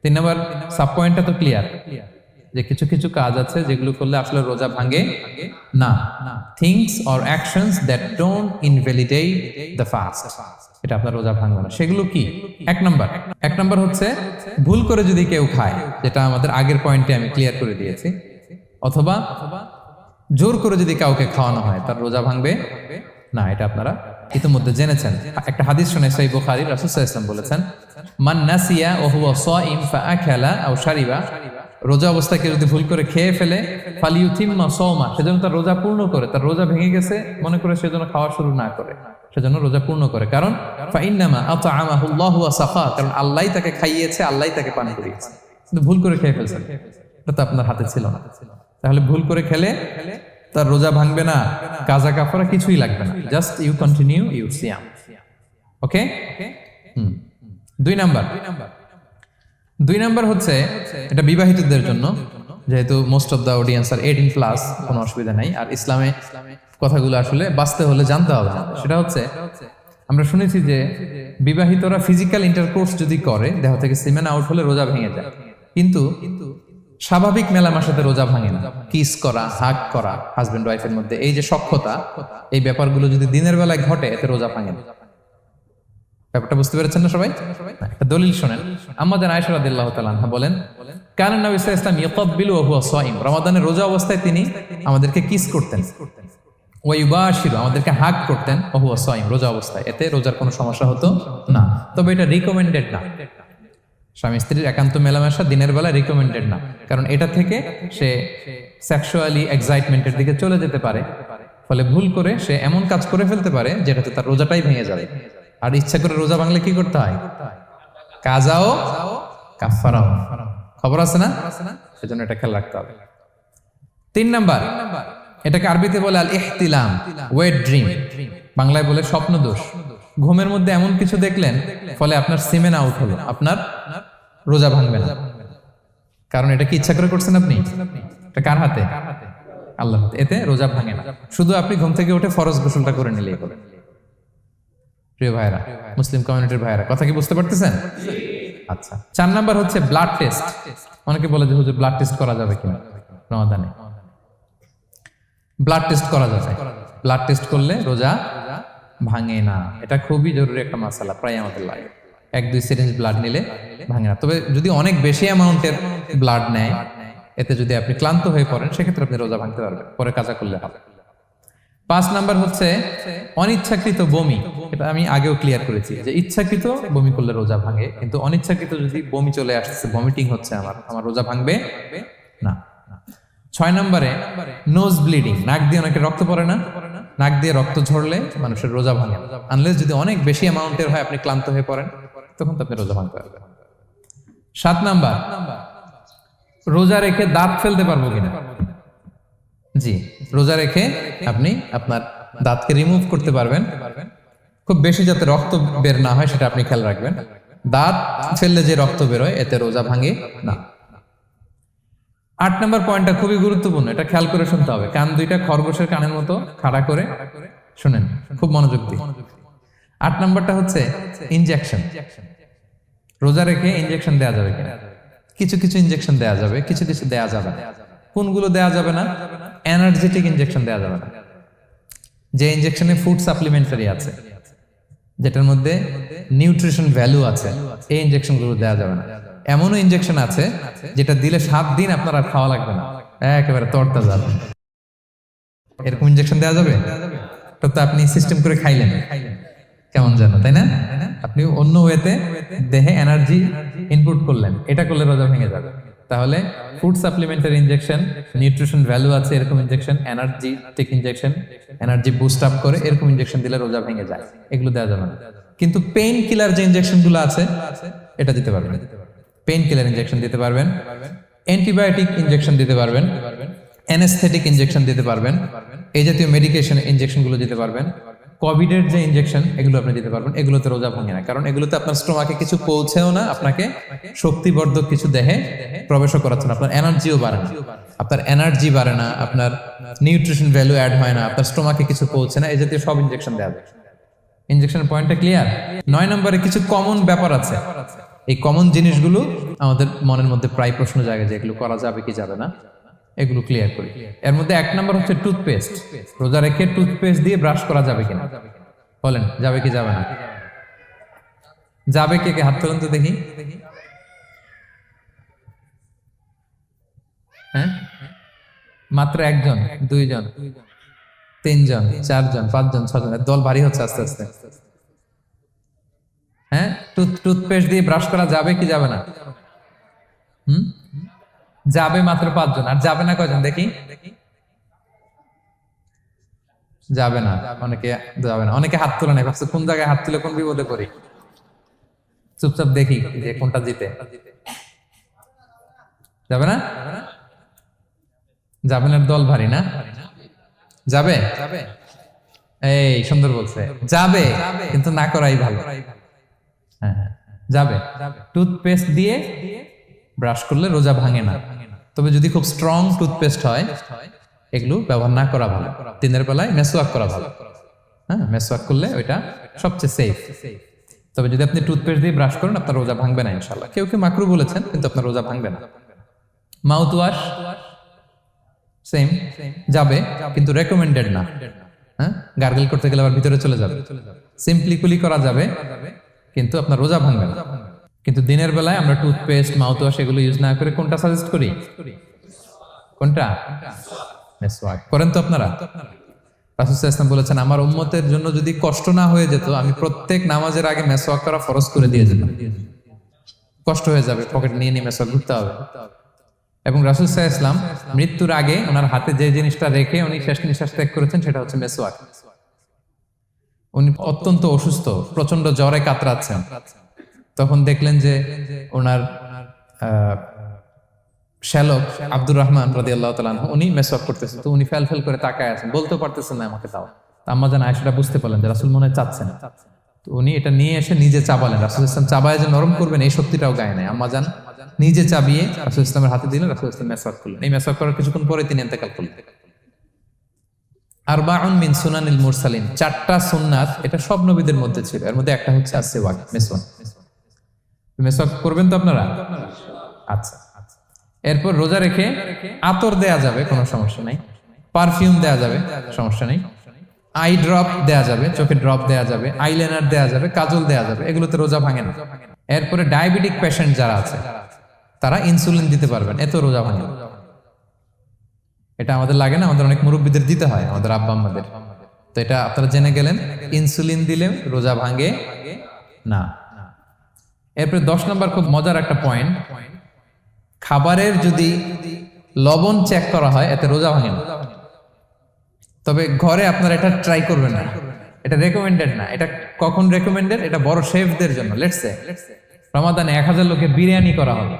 3 নম্বর সাব পয়েন্টটা তো ক্লিয়ার, যে কিছু কিছু কাজ আছে যেগুলো করলে আসলে রোজা ভাঙে না। Things or actions that don't invalidate the fast, এটা আপনার রোজা ভাঙবে না। সেগুলো কি? এক নম্বর হচ্ছে ভুল করে যদি কেউ খায়, যেটা আমাদের আগের পয়েন্টে আমি ক্লিয়ার করে দিয়েছি, অথবা জোর করে যদি কাউকে খাওয়ানো হয়, তার রোজা ভাঙবে না, এটা আপনারা ইতিমধ্যে জেনেছেন। একটা হাদিস শুনে সহিহ বুখারী, রাসূল সাল্লাল্লাহু আলাইহি ওয়াসাল্লাম বলেছেন, মান নাসিয়া ওয়া হুয়া সাইম ফাআকালা আও শারিবা, রোজা অবস্থায় কেউ যদি ভুল করে খেয়ে ফেলে, ফালিউতিম্মা সাওমা, সেজন্য তার রোজা পূর্ণ করে। তার রোজা ভেঙে গেছে মনে করে সেজন্য খাওয়া শুরু না করে, সেজন্য রোজা পূর্ণ করে। কারণ ফাইন্নামা আতআমাহুল্লাহু ওয়া সাকা, কারণ আল্লাহই তাকে খাইয়েছে, আল্লাহই তাকে পান করিয়েছে। কিন্তু ভুল করে খেয়ে ফেলছেন, এটা তো আপনার হাতে ছিল না। তাহলে ভুল করে খেলে তার রোজা ভাঙবে না, কাজা কাফারা কিছুই লাগবে না, জাস্ট ইউ কন্টিনিউ ইউর সিয়াম। ওকে। 2 নাম্বার হচ্ছে, এটা বিবাহিতদের জন্য, যেহেতু most of the audience are 18+, কোনো অসুবিধা নাই। আর ইসলামে কথাগুলো আসলে বাঁচতে হলে জানতে হবে। সেটা হচ্ছে, আমরা শুনেছি যে বিবাহিতরা ফিজিক্যাল ইন্টারকোর্স যদি করে, দেহ থেকে সিমেন আউট হলে রোজা ভেঙে যায়, কিন্তু স্বাভাবিক মেলামেশাতে রোজা ভাঙে না। কিস করা, হাগ করা হাজবেন্ড ওয়াইফের মধ্যে, এই যে সখ্যতা, এই ব্যাপারগুলো যদি দিনের বেলায় ঘটে, এতে রোজা ভাঙে না। ব্যাপারটা বুঝতে পেরেছেন না সবাই? একটা দলিল শোনেন। আমাদের আয়েশা রাদিয়াল্লাহু তাআলা আনহা বলেন, কানা নবী সাল্লাল্লাহু আলাইহি ওয়াসাল্লাম ইয়াকাব্বিলু ওয়া হুয়া সাইম, রমাদানের রোজা অবস্থায় তিনি আমাদেরকে কিস করতেন, ওয়া ইউবাশিরু, আমাদেরকে হাগ করতেন, ওয়া হুয়া সাইম, রোজা অবস্থায়। এতে রোজার কোনো সমস্যা হতো না, তবে এটা রিকমেন্ডেড না। স্বামী স্ত্রীর একান্ত মেলামেশা দিনের বেলা রিকমেন্ডেড না, কারণ এটা থেকে সে সেক্সুয়ালি এক্সাইটমেন্টের দিকে চলে যেতে পারে, ফলে ভুল করে সে এমন কাজ করে ফেলতে পারে যেটাতে তার রোজাটাই ভেঙে যাবে। আর ইচ্ছা করে রোজা ভাঙলে কি করতে হয়? কাজাও কাফারাও, খবর আছে না? সেজন্য এটা খেয়াল রাখতে হবে। 3 নাম্বার, এটাকে আরবিতে বলে আল ইহতিলাম, ওয়েট ড্রিম, বাংলায় বলে স্বপ্ন দোষ। ঘুমের মধ্যে এমন কিছু দেখলেন, ফলে আপনার সিমেন আউট হলো, আপনার রোজা ভাঙবে না, কারণ এটা কি ইচ্ছা করে করছেন আপনি? এটা কার হাতে? আল্লাহর হাতে। এতে রোজা ভাঙে না, শুধু আপনি ঘুম থেকে উঠে ফরজ গোসলটা করে নিলেই হবে। প্রিয় ভাইরা, মুসলিম কমিউনিটির ভাইরা, কথা কি বুঝতে পারতেছেন? আচ্ছা, 4 নাম্বার হচ্ছে ব্লাড টেস্ট। অনেকে বলে যে হুজুর ব্লাড টেস্ট করা যাবে কিনা রমাদানে? ব্লাড টেস্ট করা যাবে। ব্লাড টেস্ট করলে রোজা ভাঙে না, এটা খুবই জরুরি একটা মাসালা, প্রায় আমাদের লাগে। 1-2 সিরিঞ্জ ব্লাড নিলে ভাঙে না, তবে যদি অনেক বেশি অ্যামাউন্টের ব্লাড নেয়, এতে যদি আপনি ক্লান্ত হয়ে পড়েন, সেক্ষেত্রে আপনি রোজা ভাঙতে পারবেন, পরে কাজা করলে হবে। 5 নাম্বার হচ্ছে অনিচ্ছাকৃত বমি। এটা আমি আগেও ক্লিয়ার করেছি যে ইচ্ছাকৃত বমি করলে রোজা ভাঙে, কিন্তু অনিচ্ছাকৃত যদি বমি চলে আসছে, ভমিটিং হচ্ছে, আমার রোজা ভাঙবে না। 6 নম্বরে নোজ ব্লিডিং, নাক দিয়ে অনেকে রক্ত পড়ে না, নাক দিয়ে রক্ত ঝরলে মানুষের রোজা ভাঙে, আনলেস যদি অনেক বেশি অ্যামাউন্টের হয়, আপনি ক্লান্ত হয়ে পড়েন, তখন তো আপনি রোজা ভাঙতে পারবেন। 7 নাম্বার, রোজা রেখে দাঁত ফেলতে পারবো কিনা? জি, রোজা রেখে আপনি আপনার দাঁতকে রিমুভ করতে পারবেন, খুব বেশি যাতে রক্ত বের না হয় সেটা আপনি খেয়াল রাখবেন। দাঁত ফেললে যে রক্ত বের হয়, এতে রোজা ভাঙে না। 8 নম্বর পয়েন্টটা খুবই গুরুত্বপূর্ণ, এটা খেয়াল করে শুনতে হবে। কান দুইটা খরগোশের কানের মতো খাড়া করে শুনেন, খুব মনোযোগ দিয়ে। 8 নম্বরটা হচ্ছে ইনজেকশন। রোজা রেখে ইনজেকশন দেওয়া যাবে কিনা? কিছু কিছু ইনজেকশন দেওয়া যাবে, কিছু কিছু দেওয়া যাবে না। কোনগুলো দেওয়া যাবে না? এনার্জেটিক ইনজেকশন দেওয়া যাবে না। যে ইনজেকশনে ফুড সাপ্লিমেন্টারি আছে, যেটার মধ্যে নিউট্রিশন ভ্যালু আছে, এই ইনজেকশন গুলো দেওয়া যাবে না। এমনও ইনজেকশন আছে যেটা দিলে 7 দিন আপনার আর খাওয়া লাগবে না, একেবারে তরতা যাবে। এরকম ইনজেকশন দেওয়া যাবে? তো আপনি সিস্টেম করে খাইলেন কেমন যেন, তাই না? আপনি অন্য ওয়েতে দেহে এনার্জি ইনপুট করলেন, এটা করলে রোজা ভেঙে যাবে। তাহলে food supplementary injection, nutrition value আছে এরকম injection, energetic injection, energy boost up করে এরকম ইনজেকশন দিলে রোজা ভেঙে যায়, এগুলো দেওয়া যাবে না। কিন্তু পেইন কিলার যে ইনজেকশন গুলো আছে এটা দিতে পারবেন। পেইন কিলার ইনজেকশন দিতে পারবেন, অ্যান্টিবায়োটিক ইনজেকশন দিতে পারবেন, অ্যানেস্থেটিক ইনজেকশন দিতে পারবেন, এই জাতীয় মেডিকেশন ইনজেকশন গুলো দিতে পারবেন। কোভিডের যে ইনজেকশন এগুলো আপনি দিতে পারবেন, এগুলোতে রোজা ভাঙে না, কারণ এগুলোতে আপনার স্টোমাকে কিছু পৌঁছেও না, আপনাকে শক্তিবর্ধক কিছু দেহে প্রবেশও করাচ্ছে না, আপনার এনার্জিও বাড়ে না, আপনার এনার্জি বাড়ে না, আপনার নিউট্রিশন ভ্যালু অ্যাড হয় না, আপনার স্টোমাকে কিছু পৌঁছে না, এই জাতীয় সব ইনজেকশন দেওয়া যায়। ইনজেকশনের পয়েন্টটা ক্লিয়ার? 9 নম্বরে কিছু কমন ব্যাপার আছে, এই কমন জিনিসগুলো আমাদের মনের মধ্যে প্রায় প্রশ্ন জাগে যে এগুলো করা যাবে কি যাবে না, এগুলো ক্লিয়ার করি। এর মধ্যে 1 নম্বর হচ্ছে টুথপেস্ট। রোজা রেখে টুথপেস্ট দিয়ে ব্রাশ করা যাবে কিনা? বলেন যাবে কি যাবে না? যাবে, কে কে হাত তোলেন তো দেখি। হ্যাঁ, মাত্র 1 জন, 2 জন, 3 জন, 4 জন, 5 জন, 6 জন, দল ভারী হচ্ছে আস্তে আস্তে। হ্যাঁ, টুথপেস্ট দিয়ে ব্রাশ করা যাবে কি যাবে না? যাবে মাত্র 5 জন। আর যাবে না কয়জন দেখি? যাবে না, অনেকে যাবে না, অনেকে হাত তোলে না, ভাবছে কোন জায়গায় হাত তুলে কোন বিপদে পড়ি। চুপচাপ দেখি যে কোনটা জিতে। যাবে না? যাবে না, দল ভারী না? যাবে? এই সুন্দর বলছে, যাবে, কিন্তু না করাই ভালো। হ্যাঁ হ্যাঁ, যাবে। টুথপেস্ট দিয়ে ব্রাশ করলে রোজা ভাঙে না, তবে যদি খুব স্ট্রং টুথপেস্ট হয় এগুলো ব্যবহার না করা ভালো। দিনের বেলায় মেসওয়াক করা ভালো। হ্যাঁ, মেসওয়াক করলে ওইটা সবচেয়ে সেফ। তবে যদি আপনি টুথপেস্ট দিয়ে ব্রাশ করেন আপনার রোজা ভাঙবে না ইনশাআল্লাহ। কেউ কেউ মাকরু বলেছেন, কিন্তু আপনার রোজা ভাঙবে না। মাউথ ওয়াশ সেম, যাবে, কিন্তু রেকমেন্ডেড না। হ্যাঁ, গার্গল করতে গেলে আবার ভিতরে চলে যাবে। সিম্পলি কুলি করা যাবে, কিন্তু আপনার রোজা ভাঙবে না। কিন্তু দিনের বেলায় আমরা টুথপেস্ট, মাউথ ওয়াশ এগুলো ইউজ না করে কোনটা সাজেস্ট করি? কোনটা? মেসওয়াক করেন তো আপনারা? রাসূল সাল্লাল্লাহু আলাইহি ওয়াসাল্লাম বলেছেন, আমার উম্মতের জন্য যদি কষ্ট না হয়ে যেত আমি প্রত্যেক নামাজের আগে মেসওয়াক করা ফরজ করে দিয়ে যেতাম। কষ্ট হয়ে যাবে, পকেট নিয়ে নিয়ে মেসওয়াক ঘুরতে হবে। এবং রাসূল সাল্লাল্লাহু আলাইহি ওয়াসাল্লাম মৃত্যুর আগে ওনার হাতে যে জিনিসটা রেখে উনি শেষ নিঃশ্বাস ত্যাগ করেছেন সেটা হচ্ছে মেসওয়াক। উনি অত্যন্ত অসুস্থ, প্রচন্ড জ্বরে কাতরাচ্ছেন, তখন দেখলেন যে ওনার শ্যালক আব্দুর রহমান রাদিয়াল্লাহু তাআলা আনহু উনি মেসওয়াক করতেছেন, তো উনি ফেল ফেল করে তাকায় আছেন, বলতেও পারতেছেন না আমাকে দাও। আম্মা জান আয়েশা বুঝতে পারলেন যে রাসূল মনে হয় চাচ্ছেন, তো উনি এটা নিয়ে এসে নিজে চাবালেন। রাসূল ইসলাম চাবায় যে নরম করবেন এই শক্তিটাও গায়ে নাই, আম্মা জান নিজে চাবিয়ে রাসূল ইসলামের হাতে দিলেন, রাসূল ইসলাম মেসওয়াক করলেন। এই মেসওয়াক করার কিছুক্ষণ পরে তিনি ইন্তেকাল করলেন। আরবাউন মিন সুনানিল মুরসালিন, 4টা সুন্নাত, এটা সব নবীদের মধ্যে ছিল, এর মধ্যে একটা হচ্ছে আসওয়াক, মেসওয়াক। মেসওয়াক করবেন তো আপনারা? আচ্ছা। এরপর রোজা রেখে আতর দেয়া যাবে, কোনো সমস্যা নাই। পারফিউম দেয়া যাবে, সমস্যা নেই। আই ড্রপ দেয়া যাবে, চোখে ড্রপ দেয়া যাবে, আইলাইনার দেয়া যাবে, কাজল দেয়া যাবে, এগুলোতে রোজা ভাঙে না। এরপরে ডায়াবেটিক পেশেন্ট যারা আছে তারা ইনসুলিন দিতে পারবেন, এত রোজা ভাঙে না। এটা আমাদের লাগে না, আমাদের অনেক মুরব্বীদের দিতে হয়, আমাদের আব্বা আম্মাদের। তো এটা আপনারা জেনে গেলেন, ইনসুলিন দিলে রোজা ভাঙে না। এরপরে 10 নম্বর খুব মজার একটা পয়েন্ট, খাবারের যদি লবণ চেক করা হয় এতে রোজা ভাঙে না। তবে ঘরে আপনারা এটা ট্রাই করবেন না, এটা রেকমেন্ডেড না। এটা কখন রেকমেন্ডেড? এটা বড় শেফদের জন্য। লেটস সে রমাদানে 1000 লোকের বিরিয়ানি করা হবে,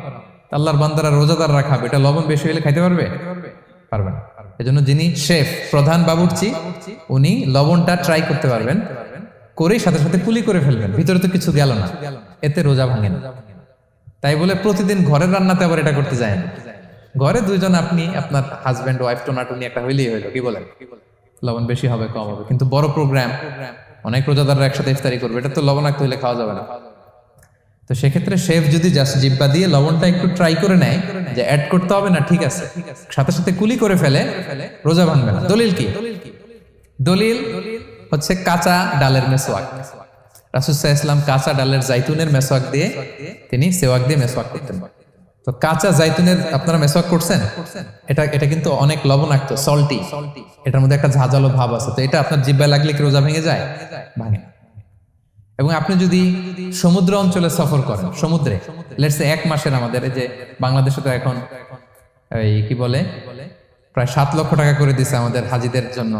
আল্লাহর বান্দারা রোজাদাররা খাবে, এটা লবণ বেশি হলে খাইতে পারবে? পারবে না। এজন্য যিনি শেফ, প্রধান বাবুর্চি, উনি লবণটা ট্রাই করতে পারবেন, করে সাথে সাথে কুলি করে ফেলবেন, ভিতরে তো কিছু গেল না, এতে রোজা ভাঙে না। তাই বলে প্রতিদিন ঘরের রান্নাতে আবার এটা করতে যায় না। ঘরে দুইজন, আপনি আপনার হাজবেন্ড ওয়াইফ টোনাটুনি একটা হইলেই হইলো, কি বলেন? লবণ বেশি হবে কম হবে, কিন্তু বড় প্রোগ্রাম, অনেক রোজাদাররা একসাথে ইফতারি করবে, এটা তো লবণাক্ত হইলে খাওয়া যাবে না। তো সেক্ষেত্রে শেফ যদি জাস্ট জিব্বা দিয়ে লবণটা একটু ট্রাই করে নেয় যে অ্যাড করতে হবে না, ঠিক আছে, সাথে সাথে কুলি করে ফেলে, রোজা ভাঙবে না। দলিল কি? দলিল হচ্ছে কাঁচা ডালের মেসওয়াক। রাসূল সাল্লাল্লাহু আলাইহি ওয়াসাল্লাম কাঁচা ডালের জাইতুনের মেসওয়াক দিয়ে তিনি সেওয়াক দিয়ে মেসওয়াক করতেন। তো কাঁচা জাইতুনের আপনারা মেসওয়াক করছেন, এটা কিন্তু অনেক লবণাক্ত, সল্টি, এটার মধ্যে একটা ঝাঁঝালো ভাব আছে। তো এটা আপনার জিহ্বায় লাগলে কি রোজা ভেঙে যায়? ভাঙে না। এবং আপনি যদি সমুদ্র অঞ্চলে সফর করেন, সমুদ্রে লেটস সে 1 মাসের, আমাদের এই যে বাংলাদেশে তো এখন এই কি বলে প্রায় 7 লক্ষ টাকা করে দিছে আমাদের হাজিদের জন্য,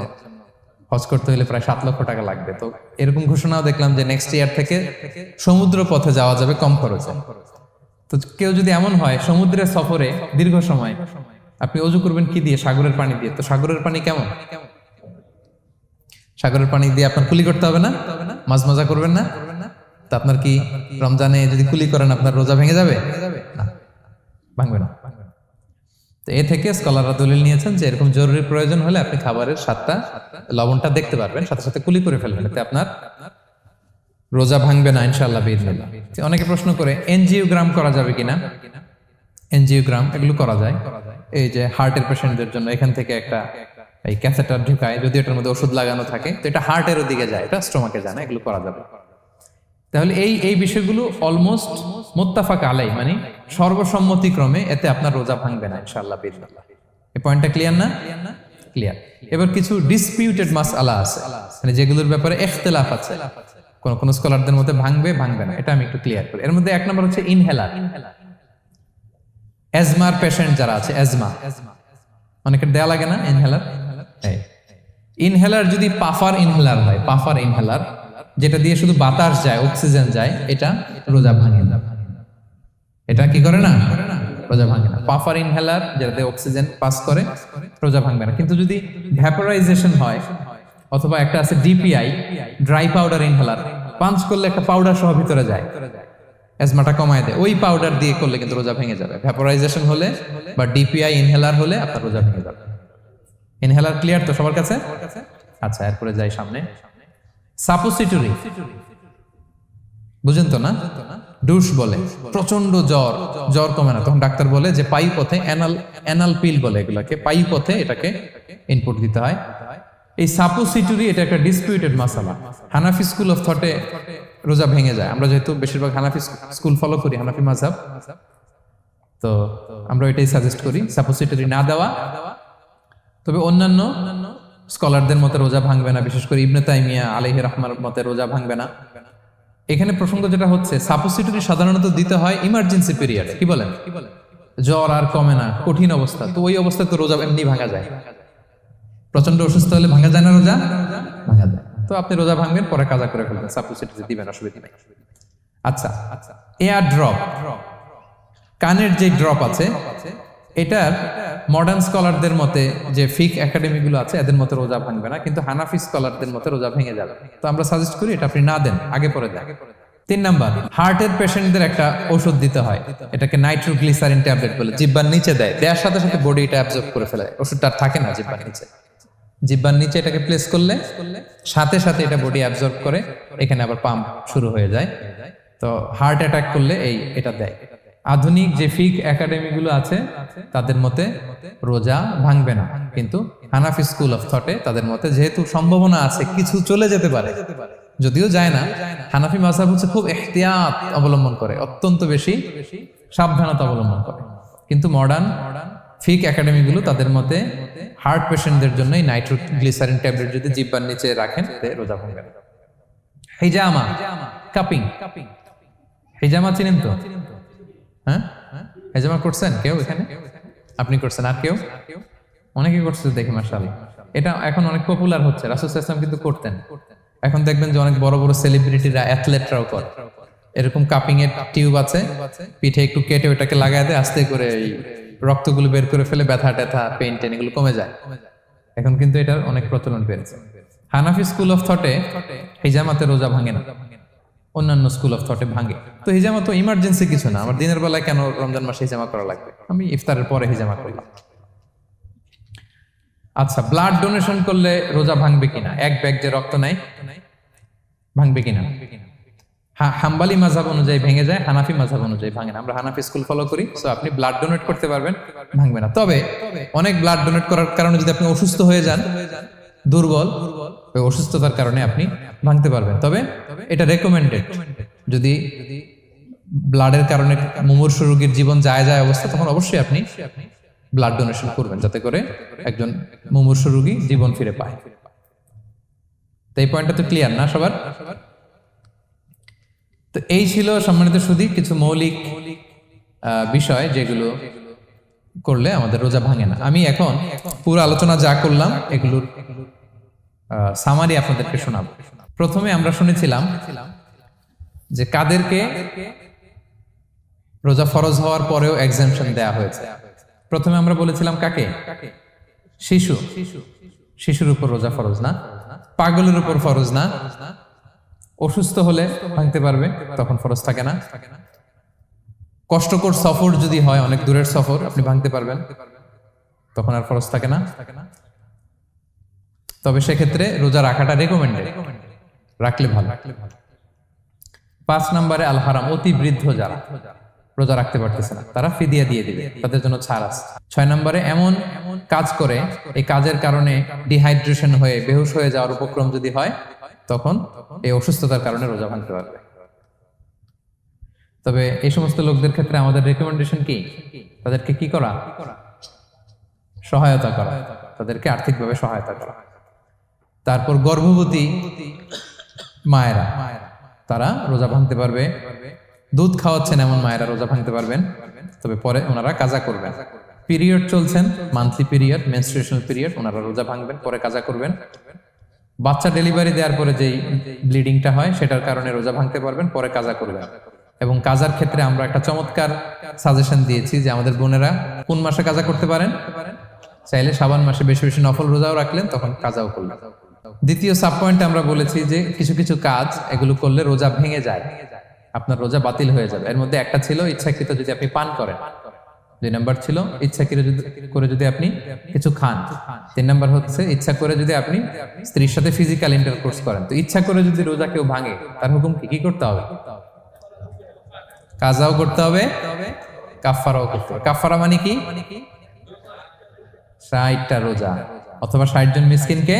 হজ করতে হলে প্রায় 7 লক্ষ টাকা লাগবে। তো এরকম ঘোষণাও দেখলাম যে নেক্সট ইয়ার থেকে সমুদ্র পথে যাওয়া যাবে কম খরচে। তো কেউ যদি এমন হয় সমুদ্রের সফরে দীর্ঘ সময়, আপনি অজু করবেন কি দিয়ে? সাগরের পানি দিয়ে। তো সাগরের পানি কেমন? সাগরের পানি দিয়ে আপনার কুলি করতে হবে না, মাছ মজা করবেন না। তো আপনার কি রমজানে যদি কুলি করেন আপনার রোজা ভেঙে যাবে? না, ভাঙবে না। তো এ থেকে স্কলাররা দলিল নিয়েছেন যে এরকম জরুরি প্রয়োজন হলে আপনি খাবারের স্বাদটা, লবণটা দেখতে পারবেন, সাথে সাথে কুলি করে ফেলবেন, এতে আপনার রোজা ভাঙবে না ইনশাআল্লাহ বিইজনিল্লাহ। অনেকে প্রশ্ন করে এনজিওগ্রাম করা যাবে কিনা? এনজিওগ্রাম এগুলো করা যায়। এই যে হার্টের পেশেন্টদের জন্য এখান থেকে একটা এই ক্যাথেটার ঢুকায়, যদি এটার মধ্যে ওষুধ লাগানো থাকে, তো এটা হার্টের দিকে যায়, এটা স্টোমাকে যায় না, এগুলো করা যাবে। তাহলে এই বিষয়গুলো অলমোস্ট মুত্তাফাক আলাই, মানে সর্বসম্মতিক্রমে, এতে আপনার রোজা ভাঙবে না ইনশাআল্লাহ বিইজনিল্লাহ। এই পয়েন্টটা ক্লিয়ার না? ক্লিয়ার। এবার কিছু ডিসপিউটেড মাসআলা আছে, মানে যেগুলোর ব্যাপারে ইখতিলাফ আছে, কোন স্কলারদের মধ্যে ভাঙবে না, এটা আমি একটু ক্লিয়ার করি। এর মধ্যে 1 নম্বর হচ্ছে ইনহেলার। অ্যাজমার পেশেন্ট যারা আছে, অ্যাজমা অনেকের দেয়া লাগে না ইনহেলার। ইনহেলার যদি পাফার ইনহেলার হয়, পাফার ইনহেলার যেটা দিয়ে শুধু বাতাস যায়, অক্সিজেন যায়, এটা রোজা ভাঙে না। এটা কি করে না? রোজা ভাঙে না। পাফার ইনহেলার যেটাতে অক্সিজেন পাস করে, রোজা ভাঙবে না। কিন্তু যদি ভ্যাপোরাইজেশন হয়, অথবা একটা আছে DPI, dry powder inhaler, punch করলে একটা পাউডার সহ ভিতরে যায়, অ্যাজমাটা কমায় দেয়, ওই পাউডার দিয়ে করলে কিন্তু রোজা ভেঙে যাবে। ভ্যাপোরাইজেশন হলে বা ডিপিআই ইনহেলার হলে আপনার রোজা ভেঙে যাবে। ইনহেলার ক্লিয়ার তো সবার কাছে? আচ্ছা, এরপরে যাই সামনে। সাপোসিটরি বুঝেন তো না? ডুশ বলে, প্রচন্ড জ্বর কমে না, তখন ডাক্তার বলে যে পায়ু পথে, অ্যানাল পিল বলে এগুলাকে, পায়ু পথে এটাকে ইনপুট দিতে হয়। এই সাপোসিটরি এটা একটা ডিসপিউটেড মাসালা। হানাফি স্কুল অফ থটে রোজা ভেঙে যায়। আমরা যেহেতু বেশিরভাগ হানাফি স্কুল ফলো করি, হানাফি মাযহাব, তো আমরা এটাই সাজেস্ট করি সাপোসিটরি না দেওয়া। তবে অন্যান্য স্কলারদের মতে রোজা ভাঙবে না, বিশেষ করে ইবনে তাইমিয়া আলাইহি রাহমার মতে রোজা ভাঙবে না। এখানে প্রসঙ্গ যেটা হচ্ছে, সাপোসিটরি সাধারণত দিতে হয় ইমার্জেন্সি পিরিয়ডে। কি বলেন? জ্বর আর কমে না, কঠিন অবস্থা, তো ওই অবস্থায় তো রোজা এমনি ভাঙা যায়। প্রচন্ড অসুস্থ হলে ভাঙা যায় না রোজা? ভাঙা যায়। তো আপনি রোজা ভাঙবেন, পরে কাজা করে ফেলবেন, সাপোসিটরি দিবেন, অসুবিধা নাই। আচ্ছা, এয়ার ড্রপ, কানের যে ড্রপ আছে, এটার মডার্ন স্কলারদের মতে, যে ফিক একাডেমি গুলো আছে, এদের মতে রোজা ভাঙবে না, কিন্তু হানাফি স্কলারদের মতে রোজা ভেঙে যাবে। তো আমরা সাজেস্ট করি এটা আপনি না দেন, আগে পরে দেন। 3 নাম্বার, হার্টের পেশেন্টদের একটা ওষুধ দিতে হয়, এটাকে নাইট্রোগ্লিসারিন ট্যাবলেট বলে, জিহ্বার নিচে দেয়, দেওয়ার সাথে সাথে বডি এটা অ্যাবজর্ব করে ফেলে, ওষুধটা আর থাকে না জিহ্বার নিচে। জিহ্বার নিচে এটাকে প্লেস করলে সাথে সাথে এটা বডি অ্যাবজর্ব করে, এখানে আবার পাম্প শুরু হয়ে যায়। তো হার্ট অ্যাটাক করলে এটা দেয়। আধুনিক যে ফিক একাডেমি গুলো আছে তাদের মতে রোজা ভাঙবে না, কিন্তু হানাফি স্কুল অফ থটে তাদের মতে যেহেতু সম্ভাবনা আছে কিছু চলে যেতে পারে, যদিও যায় না, হানাফি মাযহাব হচ্ছে খুব ইহতিয়াত অবলম্বন করে, অত্যন্ত বেশি সাবধানতা অবলম্বন করে। কিন্তু মডার্ন ফিক একাডেমি গুলো তাদের মতে হার্ট পেশেন্টদের জন্য নাইট্রোগ্লিসারিন ট্যাবলেট যদি জিহ্বার নিচে রাখেন রোজা ভাঙবে না। হিজামা, কাপিং, হিজামা চিনেন তো? হ্যাঁ, হিজামা করছেন কেউ এখানে? আপনি করছেন, আর কেউ? অনেকে করছে দেখি মাশাআল্লাহ। এটা এখন অনেক পপুলার হচ্ছে, রাসূল সাল্লাল্লাহু আলাইহি ওয়াসাল্লাম কিন্তু করতেন। এখন দেখবেন যে অনেক বড় বড় সেলিব্রিটিরা, অ্যাথলেটরাও করে। এরকম কাপিং এর টিউব আছে, পিঠে একটু কেটে ওটাকে লাগায় দেয়, আস্তে করে এই রক্তগুলো বের করে ফেলে, ব্যথা ট্যাথা, পেইন টেন এগুলো কমে যায়। এখন কিন্তু এটার অনেক প্রচলন পেয়েছে। হানাফি স্কুল অফ থটে হিজামাতে রোজা ভাঙে না, অন্যান্য স্কুল অফ থটে ভাঙে। তো হিজামা তো ইমার্জেন্সি কিছু না, আমার দিনের বেলায় কেন রমজান মাসে হিজামা করা লাগবে, আমি ইফতারের পরে হিজামা করলাম। আচ্ছা, ব্লাড ডোনেশন করলে রোজা ভাঙবে কিনা? এক ব্যাগ যে রক্ত নেয় ভাঙবে কিনা? হাম্বালি মাযহাব অনুযায়ী ভেঙে যায়, হানাফি মাযহাব অনুযায়ী ভাঙে না। আমরা হানাফি স্কুল ফলো করি, সো আপনি ব্লাড ডোনেট করতে পারবেন, ভাঙবে না। তবে অনেক ব্লাড ডোনেট করার কারণে যদি আপনি অসুস্থ হয়ে যান, দুর্বল, ওই অসুস্থতার কারণে আপনি ভাঙতে পারবেন। তবে এটা রেকমেন্ডেড, যদি ব্লাডের কারণে মুমূর্ষু রোগীর জীবন যায় অবস্থা, তখন অবশ্যই আপনি ব্লাড ডোনেশন করবেন, যাতে করে একজন মুমূর্ষু রোগী জীবন ফিরে পায়। তো এই পয়েন্টটা তো ক্লিয়ার না সবার? তো এই ছিল সম্মানিত সুধী কিছু মৌলিক বিষয় যেগুলো করলে আমাদের রোজা ভাঙে না। আমি এখন পুরো আলোচনা যা করলাম এগুলোর সামারি আপনাদেরকে শোনাবো। প্রথমে আমরা শুনেছিলাম যে কাদেরকে রোজা ফরজ হওয়ার পরেও এক্সাম্পশন দেয়া হয়েছে। প্রথমে আমরা বলেছিলাম কাকে? শিশুর উপর রোজা ফরজ না, পাগলের উপর ফরজ না, অসুস্থ হলে ভাঙতে পারবে, তখন ফরজ থাকে না। কষ্টকর সফর যদি হয়, অনেক দূরের সফর, আপনি ভাঙতে পারবেন, তখন আর ফরজ থাকে না। তবে সেক্ষেত্রে রোজা রাখাটা রেকমেন্ডেড, রাখলে ভালো। 5 নম্বরে আল হারাম, অতি বৃদ্ধ যারা রোজা রাখতে পারতেছে না, তারা ফিদিয়া দিয়ে দিবে, তাদের জন্য ছাড় আছে। 6 নম্বরে এমন কাজ করে, এই কাজের কারণে ডিহাইড্রেশন হয়ে বেহুশ হয়ে যাওয়ার উপক্রম যদি হয়, তখন এই অসুস্থতার কারণে রোজা ভাঙতে পারবে। তবে এই সমস্ত লোকদের ক্ষেত্রে আমাদের রেকমেন্ডেশন কি? তাদেরকে কি করা? সহায়তা করা, তাদেরকে আর্থিকভাবে সহায়তা করা। তারপর গর্ভবতী মায়েরা, তারা রোজা ভাঙতে পারবে। দুধ খাওয়াচ্ছেন এমন মায়েরা রোজা ভাঙতে পারবেন, তবে পরে ওনারা কাজা করবেন। পিরিয়ড চলছেন, মান্থলি পিরিয়ড, মেনস্ট্রুয়েশনাল পিরিয়ড, ওনারা রোজা ভাঙবেন, পরে কাজা করবেন। বাচ্চা ডেলিভারি দেওয়ার পরে যেই ব্লিডিংটা হয়, সেটার কারণে রোজা ভাঙতে পারবেন, পরে কাজা করবেন। এবং কাজার ক্ষেত্রে আমরা একটা চমৎকার সাজেশন দিয়েছি যে আমাদের বোনেরা কোন মাসে কাজা করতে পারেন? চাইলে শাবান মাসে বেশি বেশি নফল রোজাও রাখলেন, তখন কাজাও করলেন। দ্বিতীয় সাব পয়েন্টে আমরা বলেছি যে কিছু কিছু কাজ এগুলো করলে রোজা ভেঙে যায়, আপনার রোজা বাতিল হয়ে যাবে। এর মধ্যে একটা ছিল ইচ্ছাকৃত যদি আপনি পান করেন, 2 নম্বর ছিল ইচ্ছাকৃত করে যদি আপনি কিছু খান, 3 নম্বর হচ্ছে ইচ্ছা করে যদি আপনি স্ত্রীর সাথে ফিজিক্যাল ইন্টারকোর্স করেন। তো ইচ্ছা করে যদি রোজা কেউ ভাঙে, তার হুকুম কি করতে হবে? কাজাও করতে হবে, কাফফারাও করতে হবে। কাফফারা মানে কি? 60টা রোজা অথবা 60 জন মিসকিনকে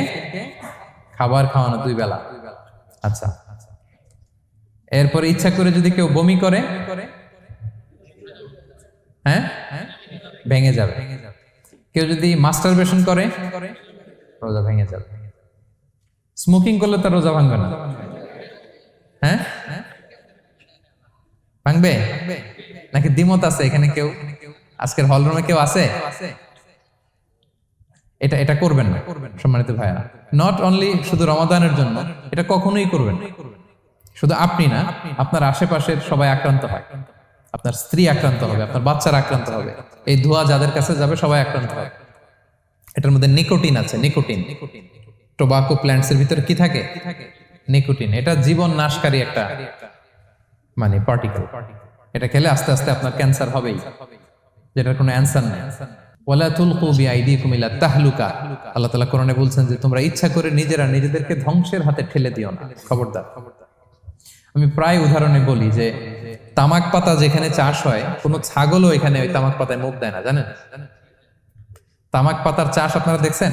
খাবার খাওয়ানো 2 বেলা। আচ্ছা, এরপরে ইচ্ছা করে যদি কেউ বমি করে, হ্যাঁ, ভেঙে যাবে। কেউ যদি মাস্টারবেশন করে, রোজা ভেঙে যাবে। স্মোকিং করলে তার রোজা ভাঙবে না, হ্যাঁ? ভাঙবে নাকি দ্বিমত আছে এখানে? কেউ আজকের হল রুমে কেউ আছে? এটা করবেন না সম্মানিত ভাইয়া। নট অনলি শুধু রমাদানের জন্য, এটা কখনোই করবেন না। শুধু আপনি না, আপনার আশেপাশের সবাই আক্রান্ত হয়, আপনার স্ত্রী আক্রান্ত হবে, আপনার বাচ্চারা আক্রান্ত হবে, এই ধোঁয়া যাদের কাছে যাবে সবাই আক্রান্ত হবে। এটার মধ্যে নিকোটিন আছে, নিকোটিন। টোবাকো প্ল্যান্টসের ভিতরে কি থাকে? নিকোটিন। এটা জীবন নাশকারী একটা মানে পার্টিকেল। এটা খেলে আস্তে আস্তে আপনার ক্যান্সার হবেই, যেটার কোনো অ্যান্সার নেই। ওয়ালা তুলকু বিআইদিকুম ইলা তাহলুকা, আল্লাহ তাআলা কোরআনে বলছেন যে তোমরা ইচ্ছা করে নিজেদেরকে ধ্বংসের হাতে ঠেলে দিও না, খবরদার। আমি প্রায় উদাহরণে বলি যে তামাক পাতা যেখানে চাষ হয়, কোনো ছাগলও এখানে ওই তামাক পাতায় মুখ দেয় না, জানেন? তামাক পাতার চাষ আপনারা দেখছেন?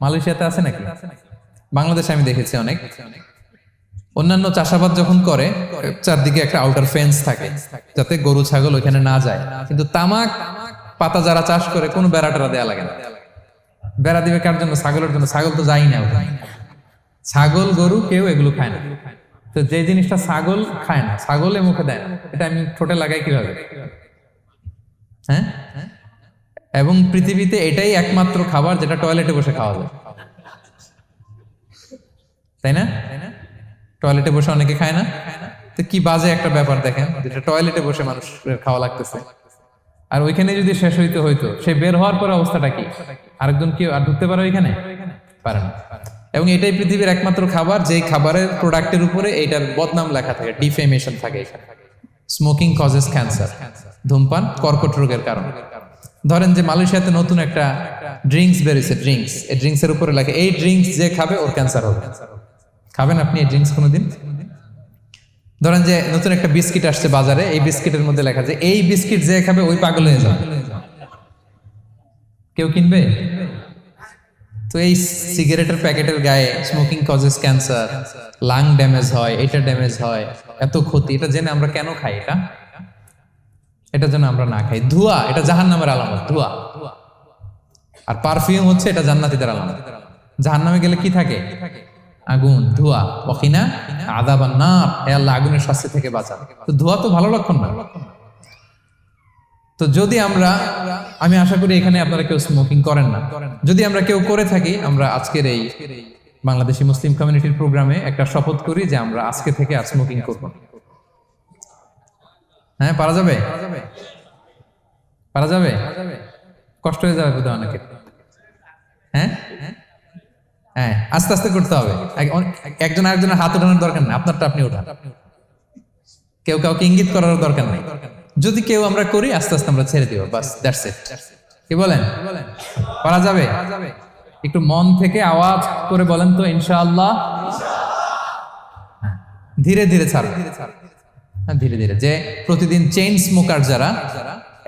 মালয়েশিয়াতে আছে নাকি? বাংলাদেশে আমি দেখেছি অনেক। অন্যান্য চাষাবাদ যখন করে, চারদিকে একটা আউটার ফেন্স থাকে যাতে গরু ছাগল ওইখানে না যায়। কিন্তু তামাক পাতা যারা চাষ করে, কোনো বেড়া টেরা দেয়া লাগে না। বেড়া দিবে কার জন্য? ছাগলের জন্য। ছাগল তো যাই না, ছাগল গরু কেউ এগুলো খায় না। তো যে জিনিসটা ছাগল খায় না, ছাগলে মুখে দেয় না, এটা আমি ঠোঁটে লাগাই কিভাবে? হ্যাঁ, এবং পৃথিবীতে এটাই একমাত্র খাবার যেটা টয়লেটে বসে খাওয়া যায়, তাই না? টয়লেটে বসে অনেকে খায় না। তো কি বাজে একটা ব্যাপার দেখেন, যেটা টয়লেটে বসে মানুষের খাওয়া লাগতেছে, আর ওইখানে যদি শেষ হইতো, সে বের হওয়ার পরে অবস্থাটা কি? আরেকজন কি আর ঢুকতে পারে ওইখানে? পারে না। এবং এটাই পৃথিবীর একমাত্র খাবার যেই খাবারের প্রোডাক্টের উপরে এইটার বদনাম লেখা থাকে, ডিফেমেশন থাকে এখানে। স্মোকিং কজেস ক্যান্সার, ধূমপান কর্কট রোগের কারণ। ধরেন যে মালয়েশিয়াতে নতুন একটা ড্রিঙ্কস বেরিয়েছে, ড্রিঙ্কস, এই ড্রিঙ্কসের উপরে লেখে এই ড্রিঙ্কস যে খাবে ওর ক্যান্সার হবে। খাবেন আপনি এই ড্রিঙ্কস কোনোদিন? ধরেন যে নতুন একটা বিস্কিট আসছে বাজারে, এই বিস্কিটের মধ্যে লেখা যে এই বিস্কিট যে খাবে ওই পাগল হয়ে যাবে। কেউ কিনবে? তো এই সিগারেটের প্যাকেটের গায়ে smoking causes cancer, lung damage হয়, এটা ড্যামেজ হয়, এত ক্ষতি, এটা জেনে আমরা কেন খাই? এটা যেন আমরা না খাই। ধোঁয়া, এটা জাহান্নামের আলামত, ধোঁয়া। আর পারফিউম হচ্ছে এটা জান্নাতীদের আলামত। জাহান্নামে গেলে কি থাকে? আগুন, ধোঁয়া। ওয়াকিনা আযাবান নার, হে আল্লাহ আগুনের শাস্তি থেকে বাঁচান। তো ধোঁয়া তো ভালো লক্ষণ না। তো যদি আমি আশা করি এখানে আপনারা কেউ স্মোকিং করেন না। যদি আমরা কেউ করে থাকি, আমরা আজকের এই বাংলাদেশি মুসলিম কমিউনিটির প্রোগ্রামে একটা শপথ করি যে আমরা আজকে থেকে আর স্মোকিং করব না। হ্যাঁ, পারা যাবে? পারা যাবে? কষ্ট হয়ে যাবে বোধহয় অনেকের। হ্যাঁ হ্যাঁ, আস্তে আস্তে করতে হবে। একজন আরেকজনের হাত ওঠানোর দরকার নেই, আপনারটা আপনি ওঠান। কেউ কাউকে ইঙ্গিত করার দরকার নেই। যদি কেউ আমরা করি, আস্তে আস্তে আমরা ছেড়ে দিব, বাস, দ্যাটস ইট। কি বলেন? পারা যাবে? একটু মন থেকে আওয়াজ করে বলেন তো, ইনশাআল্লাহ। ধীরে ধীরে ছাড়ো, ধীরে ধীরে। যে প্রতিদিন চেইন স্মোকার যারা,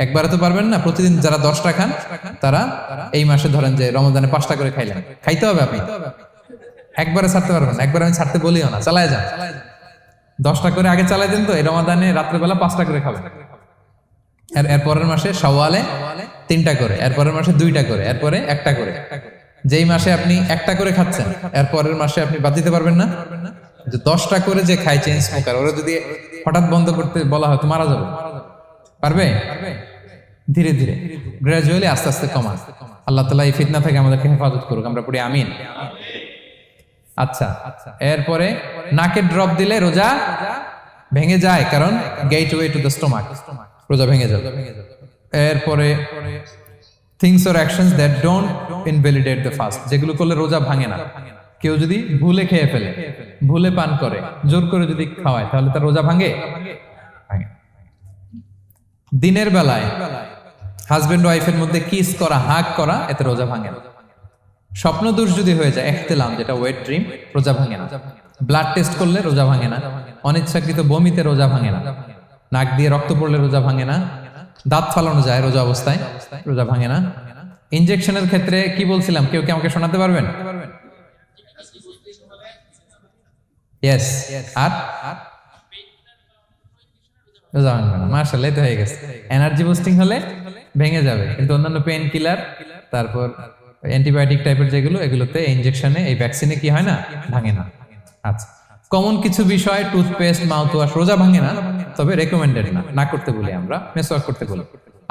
একবারে তো পারবেন না, প্রতিদিন যারা 10টা খান, তারা এই মাসে ধরেন যে রমজানে 5টা করে খাইলেন, খাইতে হবে আপনি। একবারে ছাড়তে পারবেন না, একবারে আমি ছাড়তে বলিও না, চালায় যান। 10টা করে আগে চালাই দেন, তো এই রমাদানে রাত্রেবেলা 5টা করে খাবেন। এরপরের মাসে শাওয়ালে 3টা করে, এরপরের মাসে 2টা করে, এরপরে 1টা করে। যেই মাসে আপনি 1টা করে খাচ্ছেন, এরপরের মাসে আপনি বাদ দিতে পারবেন না। যে 10টা করে যে খায় চেইন স্মোকার, ওরা যদি হঠাৎ বন্ধ করতে বলা হয় তো মারা যাবে। পারবে? ধীরে ধীরে, গ্রাজুয়ালি, আস্তে আস্তে কমান। আল্লাহ তাআলা এই ফিতনা থেকে আমাদেরকে হেফাজত করুক, আমরা পড়ি আমিন। আচ্ছা, এরপরে নাকে ড্রপ দিলে রোজা ভেঙে যায়, কারণ গেটওয়ে টু দ্য স্টোমাক, রোজা ভেঙে যাবে। এরপরে things or actions that don't invalidate the fast, যেগুলো করলে রোজা ভাঙে না। কেউ যদি ভুলে খেয়ে ফেলে, ভুলে পান করে, জোর করে যদি খাওয়ায়, তাহলে তার রোজা ভাঙে? ভাঙে। দিনের বেলায় হাজবেন্ড ওয়াইফের মধ্যে কিস করা, হাগ করা, এতে রোজা ভাঙে না। স্বপ্ন দোষ যদি হয়ে যায়, ইহতিলাম, যেটা ওয়েট ড্রিম, রোজা ভাঙে না। ব্লাড টেস্ট করলে রোজা ভাঙে না। অনিচ্ছাকৃত বমিতে রোজা ভাঙে না। নাক দিয়ে রক্ত পড়লে রোজা ভাঙে না। দাঁত ফালানো যায় রোজা অবস্থায়, রোজা ভাঙে না। ইনজেকশনের ক্ষেত্রে কি বলছিলাম, কেউ কি আমাকে শোনাতে পারবেন? ইয়েস। আর রোজা ভাঙবে না। মাশাআল্লাহ, তো হয়ে গেছে। এনার্জি বুস্টিং হলে ভেঙে যাবে, কিন্তু অন্যান্য পেন কিলার, তারপর অ্যান্টিবায়োটিক টাইপের যেগুলো, এগুলোতে ইনজেকশনে, এই ভ্যাকসিনে কি হয় না, ভাঙে না। আচ্ছা, কমন কিছু বিষয়, টুথপেস্ট, মাউথ ওয়াশ, রোজা ভাঙে না, তবে রেকমেন্ডেড না, না করতে বলি আমরা। মেসওয়াক করতে বলি।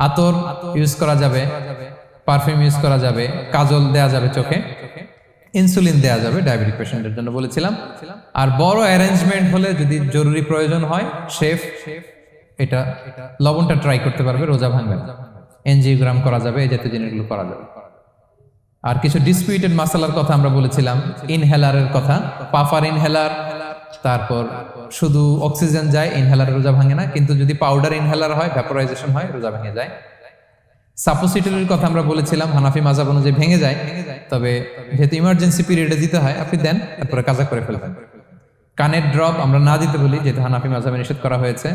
আতর ইউজ করা যাবে, পারফিউম ইউজ করা যাবে, কাজল দেয়া যাবে চোখে, ইনসুলিন দেয়া যাবে ডায়াবেটিক পেশেন্টের জন্য বলেছিলাম। আর বড় অ্যারেঞ্জমেন্ট হলে, যদি জরুরি প্রয়োজন হয়, শেফ এটা লবণটা ট্রাই করতে পারবে, রোজা ভাঙবে না। এনজিওগ্রাম করা যাবে, এই জাতীয় জিনিসগুলো করা যাবে। আর কিছু ডিসপিউটেড মাসালার কথা আমরা বলেছিলাম, ইনহেলারের কথা, পাফার ইনহেলার, তারপর শুধু অক্সিজেন যায়, ইনহেলার রোজা ভাঙে না। কিন্তু যদি পাউডার ইনহেলার হয়, ভ্যাপোরাইজেশন হয়, রোজা ভেঙে যায়। সাপোসিটরির কথা আমরা বলেছিলাম, হানাফি মাযহাব অনুযায়ী ভেঙে যায়, তবে যেহেতু ইমার্জেন্সি পিরিয়ডে দিতে হয়, আপনি দেন, তারপরে কাজা করে ফেলবেন। কানের ড্রপ আমরা না দিতে বলি, যেহেতু হানাফি মাযহাবে নিষেধ করা হয়েছে।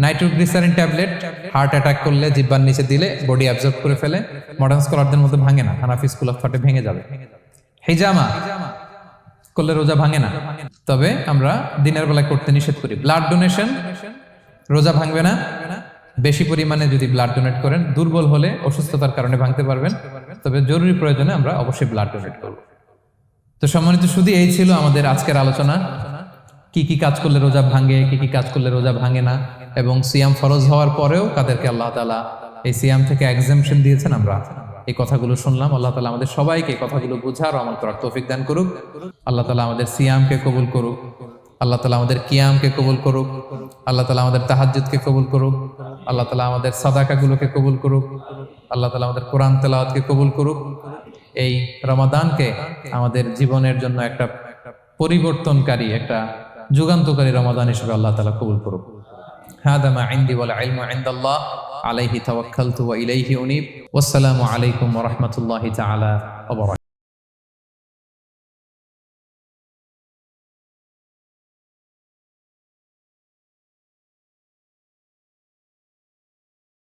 নাইট্রোগ্লিসারিন ট্যাবলেট হার্ট অ্যাটাক করলে জিহ্বার নিচে দিলে বডি অ্যাবজর্ব করে ফেলে, মডার্ন স্কলারদের মধ্যে ভাঙে না, হানাফি স্কুল অফ থটে ভেঙে যাবে। হিজামা করলে রোজা ভাঙে না, তবে আমরা দিনের বেলা করতে নিষেধ করি। ব্লাড ডোনেশন, রোজা ভাঙবে না। বেশি পরিমাণে যদি ব্লাড ডোনেট করেন, দুর্বল হলে অসুস্থতার কারণে ভাঙতে পারবেন, তবে জরুরি প্রয়োজনে আমরা অবশ্যই ব্লাড ডোনেট করব। তো সম্মানিত শুধু এই ছিল আমাদের আজকের আলোচনা, কি কি কাজ করলে রোজা ভাঙে, কি কি কাজ করলে রোজা ভাঙে না, এবং সিয়াম ফরজ হওয়ার পরেও কাদেরকে আল্লাহ তাআলা এই সিয়াম থেকে এক্সাম্পশন দিয়েছেন, আমরা এই কথাগুলো শুনলাম। আল্লাহ তাআলা আমাদের সবাইকে কথাগুলো বোঝার, আমল করার তৌফিক দান করুক। আল্লাহ তাআলা আমাদের সিয়ামকে কবুল করুক। আল্লাহ তাআলা আমাদের কিয়ামকে কবুল করুক। আল্লাহ তাআলা আমাদের তাহাজ্জুদকে কবুল করুক। আল্লাহ তাআলা আমাদের সাদাকাগুলোকে কবুল করুক। আল্লাহ তাআলা আমাদের কোরআন তেলাওয়াতকে কবুল করুক। এই রমাদানকে আমাদের জীবনের জন্য একটা পরিবর্তনকারী, একটা যুগান্তকারী রমাদান হিসেবে আল্লাহ তাআলা কবুল করুক। হাদা মা ইনদি ওয়াল ইলমু ইনদাল্লাহ আলাইহি তাওয়াক্কালতু ওয়া ইলাইহি উনীব। ওয়াসসালামু আলাইকুম ওয়া রাহমাতুল্লাহি তাআলা ওয়া বারাকাতুহু।